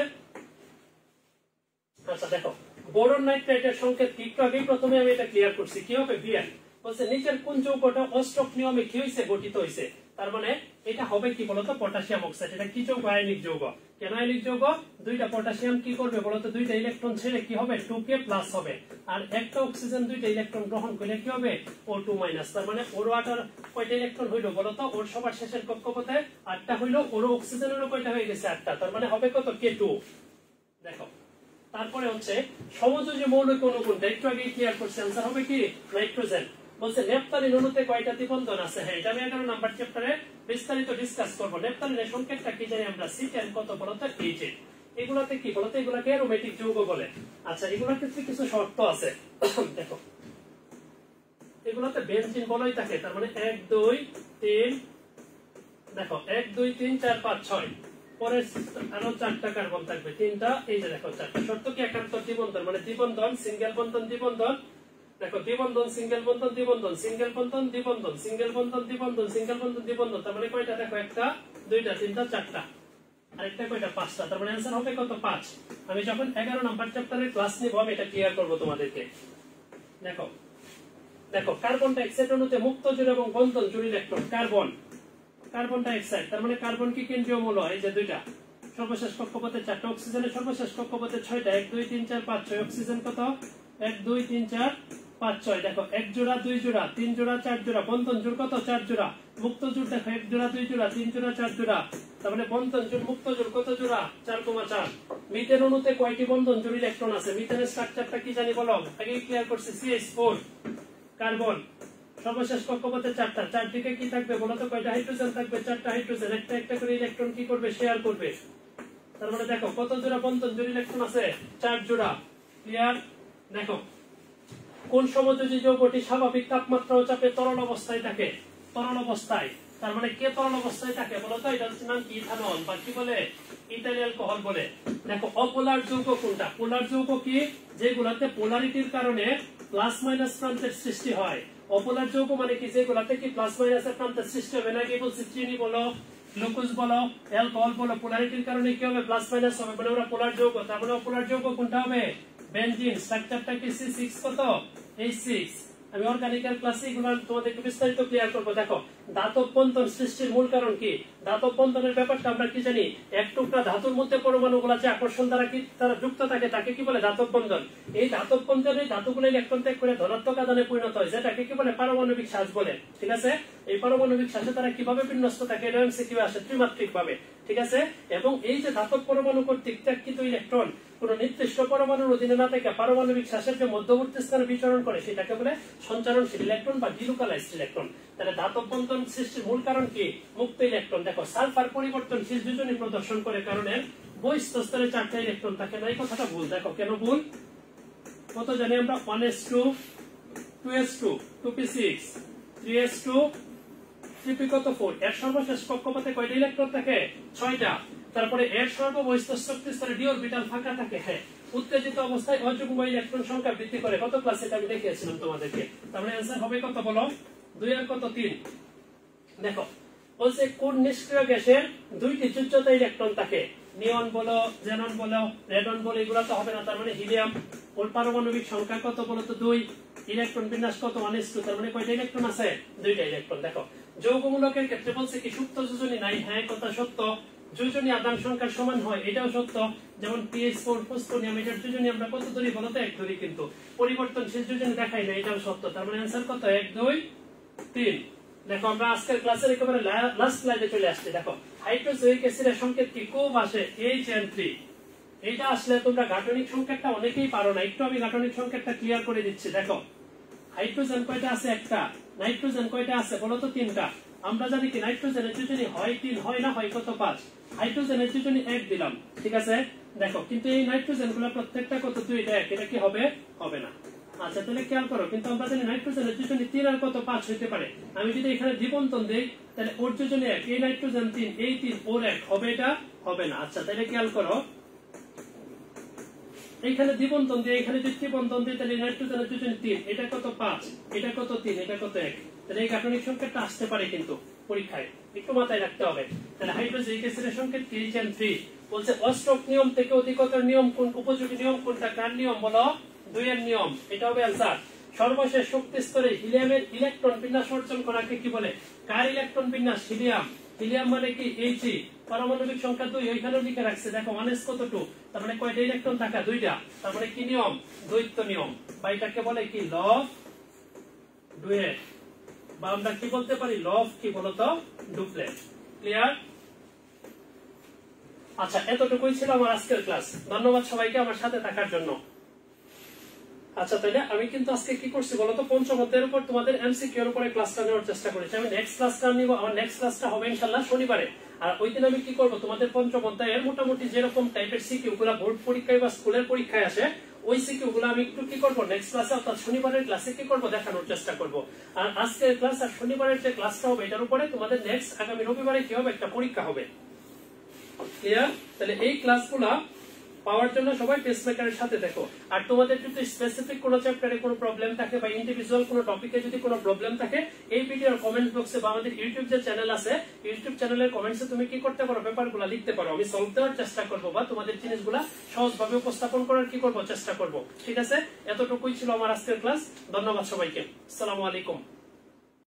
আচ্ছা দেখো বোরন নাইট্রেটের সংকেত কি? একটু আগেই প্রথমে আমি এটা ক্লিয়ার করছি। কি হবে? Bn। বলছে নিচের কোন যৌগটা অষ্টক নিয়মে কি হইছে? গঠিত হইছে। তার মানে এটা হবে কি বলতো? Potassium oxide. এটা কি যৌগ? আয়নিক যৌগ। কেন আয়নিক যৌগ? দুইটা পটাশিয়াম কি করবে বলতো? দুইটা ইলেকট্রন ছেড়ে কি হবে? 2k প্লাস হবে। আর একটা অক্সিজেন দুইটা ইলেকট্রন গ্রহণ করলে কি হবে? O2 minus. তার মানে ওর ওয়াটার কয়টা ইলেকট্রন হইলো বলতো? ওর সবার শেষের কক্ষপথে 8টা হইলো, ওর অক্সিজেনেরও কয়টা হয়ে গেছে? 8টা। তার মানে হবে কত? K2। দেখো তারপরে হচ্ছে সমযোজী মৌলিক অণু কোনটা? একটু আগে ক্লিয়ার করছি, आंसर হবে কি? নাইট্রোজেন। বলছে নেপথালিন অণুতে কয়টা দ্বিবন্ধন আছে? হ্যাঁ, এটা আমি 11 নাম্বার চ্যাপ্টারে বিস্তারিত ডিসকাস করব। নেপথালিনের সংকেতটা কি জানি আমরা? C10 কত বলতো? 8। এগুলাতে কি বলতো? এগুলাকে অ্যারোমেটিক যৌগ বলে। আচ্ছা, এগুলোর ক্ষেত্রে কিছু শর্ত আছে। দেখো এগুলাতে বেনজিন বলাই থাকে। তার মানে 1 2 3, দেখো 1 2 3 4 5 6, পরে আরো 4টা কার্বন থাকবে, 3টা। এই যে দেখো 4টা। শর্ত কি? একান্তর দ্বিবন্ধন, মানে দ্বিবন্ধন সিঙ্গেল বন্ধন দ্বিবন্ধন। দেখো দ্বিবন্ধন সিঙ্গেল বন্ধন দ্বিবন্ধন সিঙ্গেল বন্ধন দ্বিবন্ধন সিঙ্গেল বন্ধন দ্বিবন্ধন সিঙ্গেল বন্ধন দ্বিবন্ধন। তার মানে কয়টা? দেখো 1টা 2টা 3টা 4টা। আরেকটা কয়টা? 5টা। তার মানে आंसर হবে কত? 5। আমি যখন 11 নাম্বার চ্যাপ্টারের ক্লাস নিব আমি এটা ক্লিয়ার করব তোমাদেরকে। দেখো দেখো কার্বন ডাইঅক্সাইড অণুতে মুক্ত জোড় এবং বন্ধন জোড় ইলেকট্রন। কার্বন ডাইঅক্সাইড তার মানে কার্বন কি কেন্দ্রীয় মৌল? এই যে দুইটা, সর্বশেষ কক্ষপথে 4টা, অক্সিজেনের সর্বশেষ কক্ষপথে 6টা। 1 2 3 4 5 6। অক্সিজেন কত? 1 2 3 4 5 6। দেখো 1 জোড়া 2 জোড়া 3 জোড়া 4 জোড়া। বন্ধন জোড় কত? 4 জোড়া। মুক্ত জোড় দেখো 1 জোড়া 2 জোড়া 3 জোড়া 4 জোড়া। তার মানে বন্ধন জোড় মুক্ত জোড় কত জোড়া? 4,4। মিথেন অণুতে কয়টি বন্ধন জোড় ইলেকট্রন আছে? মিথেনের স্ট্রাকচারটা কি জানি বলো? আগে ক্লিয়ার করছি। CH4 কার্বন, সর্বশেষ কক্ষপথে 4টা। চারদিকে কি থাকবে বলতো? কয়টা হাইড্রোজেন থাকবে? 4টা হাইড্রোজেন। একটা একটা করে ইলেকট্রন কি করবে? শেয়ার করবে। তার মানে দেখো কত জোড়া বন্ধন জোড় ইলেকট্রন আছে? 4 জোড়া। ক্লিয়ার? দেখো কোন সমযোজী যৌগটি স্বাভাবিক তাপমাত্রা ও চাপে তরল অবস্থায় থাকে? তরল অবস্থায়। তার মানে কে তরল অবস্থায় থাকে বলতো? এটার নাম কি? ইথানল, বা কি বলে? ইথাইল অ্যালকোহল বলে। দেখো অপোলার যৌগ কোনটা? পোলার যৌগ কি? যেগুলাতে পোলারিটির কারণে প্লাস মাইনাস প্রান্তের সৃষ্টি হয়। অপোলার যৌগ মানে কি? যেগুলাতে কি প্লাস মাইনাসের প্রান্তের সৃষ্টি হবে না। কি বলছি? চিনি বলো, গ্লুকোজ বলো, অ্যালকোহল বলো, পোলারিটির কারণে কি হবে? প্লাস মাইনাস হবে, মানে ওরা পোলার যৌগ। তার মানে অপোলার যৌগ কোনটা হবে? বেনজিন। স্ট্রাকচারটা কি? C6 কত? H6। আমি অর্গানিকের ক্লাসে এগুলো তোমাদেরকে বিস্তারিত ক্লিয়ার করবো। দেখো ধাতব বন্ধন সৃষ্টির মূল কারণ কি? ধাতব বন্ধনের ব্যাপারটা আমরা কি জানি? এক টুকরা ধাতুর মধ্যে পরমাণুগুলো যে আকর্ষণ দ্বারা কি তারা যুক্ত থাকে তাকে কি বলে? ধাতব বন্ধন। এই ধাতব বন্ধনে ধাতুগুলো ইলেকট্রন ত্যাগ করে ধনাত্মক আধানে পরিণত হয়, যেটাকে কি বলে? পারমাণবিক শ্বাস বলে। ঠিক আছে? এই পারমাণবিক শ্বাসে তারা কিভাবে বিন্যস্ত থাকে? এটা MCQ আসে ত্রিমাত্রিক ভাবে। ঠিক আছে? এবং এই যে ধাতব পরমাণু কর্তৃক ত্যাগকৃত ইলেকট্রন কোন নির্দিষ্ট পরমাণুর অধীনে না থেকে পারমাণবিক শ্বাসের যে মধ্যবর্তী স্থানে বিচরণ করে সেটাকে বলে সঞ্চারণশীল ইলেকট্রন বা ডিলোকালাইজড ইলেকট্রন। তাহলে ধাতব বন্ধন সৃষ্টির মূল কারণ কি? মুক্ত ইলেকট্রন। দেখো সালফার পরিবর্তনশীল যোজনী প্রদর্শন করে কারণে বহিস্থ স্তরে 4টা ইলেকট্রন থাকে না। এই কথাটা ভুল। দেখো কেন ভুল? কত জানি আমরা? 1s2 2s2 2p6 3s2 3p কত 4। এর সর্বশেষ কক্ষপথে কয়টা ইলেকট্রন থাকে? 6টা। তারপরে এর সর্ববহিস্থ শক্তি স্তরে ডি অরবিটাল ফাঁকা থাকে। হ্যাঁ, উত্তেজিত অবস্থায় অযুগ্ম ইলেকট্রন সংখ্যা বৃদ্ধি করে। কত ক্লাসে এটা আমি দেখিয়েছিলাম তোমাদেরকে। তারপরে आंसर হবে কত বলো? 2 আর কত 3। দেখো বলছে কোন নিষ্ক্রিয় গ্যাসের 2টি যোজ্যতা ইলেকট্রন থাকে? নিয়ন বলো, জেনন বলো, রেডন বলো, এগুলো তো হবে না। তার মানে হিলিয়াম। ওর পারমাণবিক সংখ্যা কত বলো তো? 2। ইলেকট্রন বিন্যাস কত? 1s2। তার মানে কয়টা ইলেকট্রন আছে? 2টা ইলেকট্রন। দেখো যৌগমূলকের ক্ষেত্রে বলছে কি সুপ্ত যোজনী নাই? হ্যাঁ, কথা সত্য। যোজনী আধান সংখ্যা সমান হয়, এটাও সত্য। যেমন PH4 ফসফোনিয়াম, এটার যোজনী আমরা কত ধরি বলতো? 1 ধরি, কিন্তু পরিবর্তনশীল যোজনী দেখাই না, এটাও সত্য। তার মানে आंसर কত? 1 2 3। দেখো আমরা আজকের ক্লাসের একেবারে লাস্ট স্লাইডে চলে আসছি। দেখো হাইড্রোজয়িক অ্যাসিডের সংকেত কি? খুব আসে HN3। এটা আসলে তোমরা গাঠনিক সংকেতটা অনেকেই পারো না, একটু আমি গাঠনিক সংকেতটা ক্লিয়ার করে দিচ্ছি। দেখো হাইড্রোজেন কয়টা আছে? একটা। নাইট্রোজেন কয়টা আছে বলতো? 3টা। আমরা জানি কি নাইট্রোজেনের যোজনী হয় 3, হয় না হয় কত? 5। হাইড্রোজেনের যোজনী 1 দিলাম। ঠিক আছে? দেখো কিন্তু এই নাইট্রোজেন গুলো প্রত্যেকটা কত? 2, এটা 1। এটা কি হবে? হবে না। আচ্ছা তাহলে খেয়াল করো, কিন্তু আমরা জানি নাইট্রোজেনের যোজনী 3 আর কত? 5 হইতে পারে। আমি যদি এখানে দ্বিবন্ধন দেই তাহলে ওর যোজনী 1, এই নাইট্রোজেন 3, এই 3, ওর 1 হবে, এটা হবে না। আচ্ছা তাহলে খেয়াল করো, এইখানে দ্বিবন্ধন দিয়ে এখানে যদি ত্রিবন্ধন দিই তাহলে নাইট্রোজেনের যোজনী 3, এটা কত? 5, এটা কত? 3, এটা কত? 1। তাহলে এই গাঠনিক সংকেতটা আসতে পারে কিন্তু পরীক্ষায়, একটু মাথায় রাখতে হবে। তাহলে হাইড্রোজয়িক অ্যাসিডের সংকেত HN3। বলছে অষ্টক নিয়ম থেকে অধিকতর নিয়ম কোন? উপযোগী নিয়ম কোনটা? কার নিয়ম বলো? 2 এর নিয়ম। এটা হবে आंसर। সর্বশেষ শক্তি স্তরে হিলিয়ামের ইলেকট্রন বিন্যাস অর্জন করাকে কি বলে? কার ইলেকট্রন বিন্যাস? হিলিয়াম। হিলিয়াম মানে কি He, পারমাণবিক সংখ্যা 2 ওইখানেও লিখে রাখছে, দেখো 1s কত 2, তার মানে কয়টা ইলেকট্রন থাকা, দুইটা, তার মানে কি নিয়ম, দ্বৈত নিয়ম, বা এটাকে বলে কি ল অফ ডুয়েট, বা আমরা কি বলতে পারি ল অফ কি বলতো, ডুপ্লেট। ক্লিয়ার? আচ্ছা, এতটুকুই ছিল আমার আজকের ক্লাস। ধন্যবাদ সবাইকে আমার সাথে থাকার জন্য। আচ্ছা, তাহলে আমি কিন্তু আজকে কি করছি বলতো, পঞ্চম অধ্যায়ের উপর তোমাদের এমসিকিউ এর উপরে ক্লাসটা নেওয়ার চেষ্টা করেছি। আমি নেক্সট ক্লাসটা নিব, আমার নেক্সট ক্লাসটা হবে ইনশাআল্লাহ শনিবারে। আর ওই দিন আমি কি করব, তোমাদের পঞ্চম অধ্যায়ের মোটামুটি যেরকম টাইপের সিকিউ গুলা বোর্ড পরীক্ষায় বা স্কুলের পরীক্ষায় আসে, ওই সিকিউ গুলো আমি একটু কি করব, নেক্সট ক্লাসে অর্থাৎ শনিবারের ক্লাসে কি করব, দেখানোর চেষ্টা করব। আর আজকের ক্লাস আর শনিবারের যে ক্লাসটা হবে এটার উপরে তোমাদের নেক্সট আগামী রবিবারে কি হবে, একটা পরীক্ষা হবে। ক্লিয়ার? তাহলে এই ক্লাসগুলা পাওয়ার জন্য সবাই পেসমেকারের সাথে দেখো। আর তোমাদের যদি স্পেসিফিক কোনো চ্যাপ্টারে কোনো প্রবলেম থাকে বা ইন্ডিভিজুয়াল কোনো টপিকে যদি কোনো প্রবলেম থাকে, এই ভিডিওর কমেন্ট বক্সে বা আমাদের ইউটিউব যে চ্যানেল আছে, ইউটিউব চ্যানেলের কমেন্টসে তুমি কি করতে পারো, পেপারগুলো লিখতে পারো। আমি সলভ দেওয়ার চেষ্টা করব বা তোমাদের জিনিসগুলা সহজভাবে উপস্থাপন করার কি করব, চেষ্টা করব। ঠিক আছে? এতটুকুই ছিল আমার আজকের ক্লাস। ধন্যবাদ সবাইকে। আসসালামু আলাইকুম।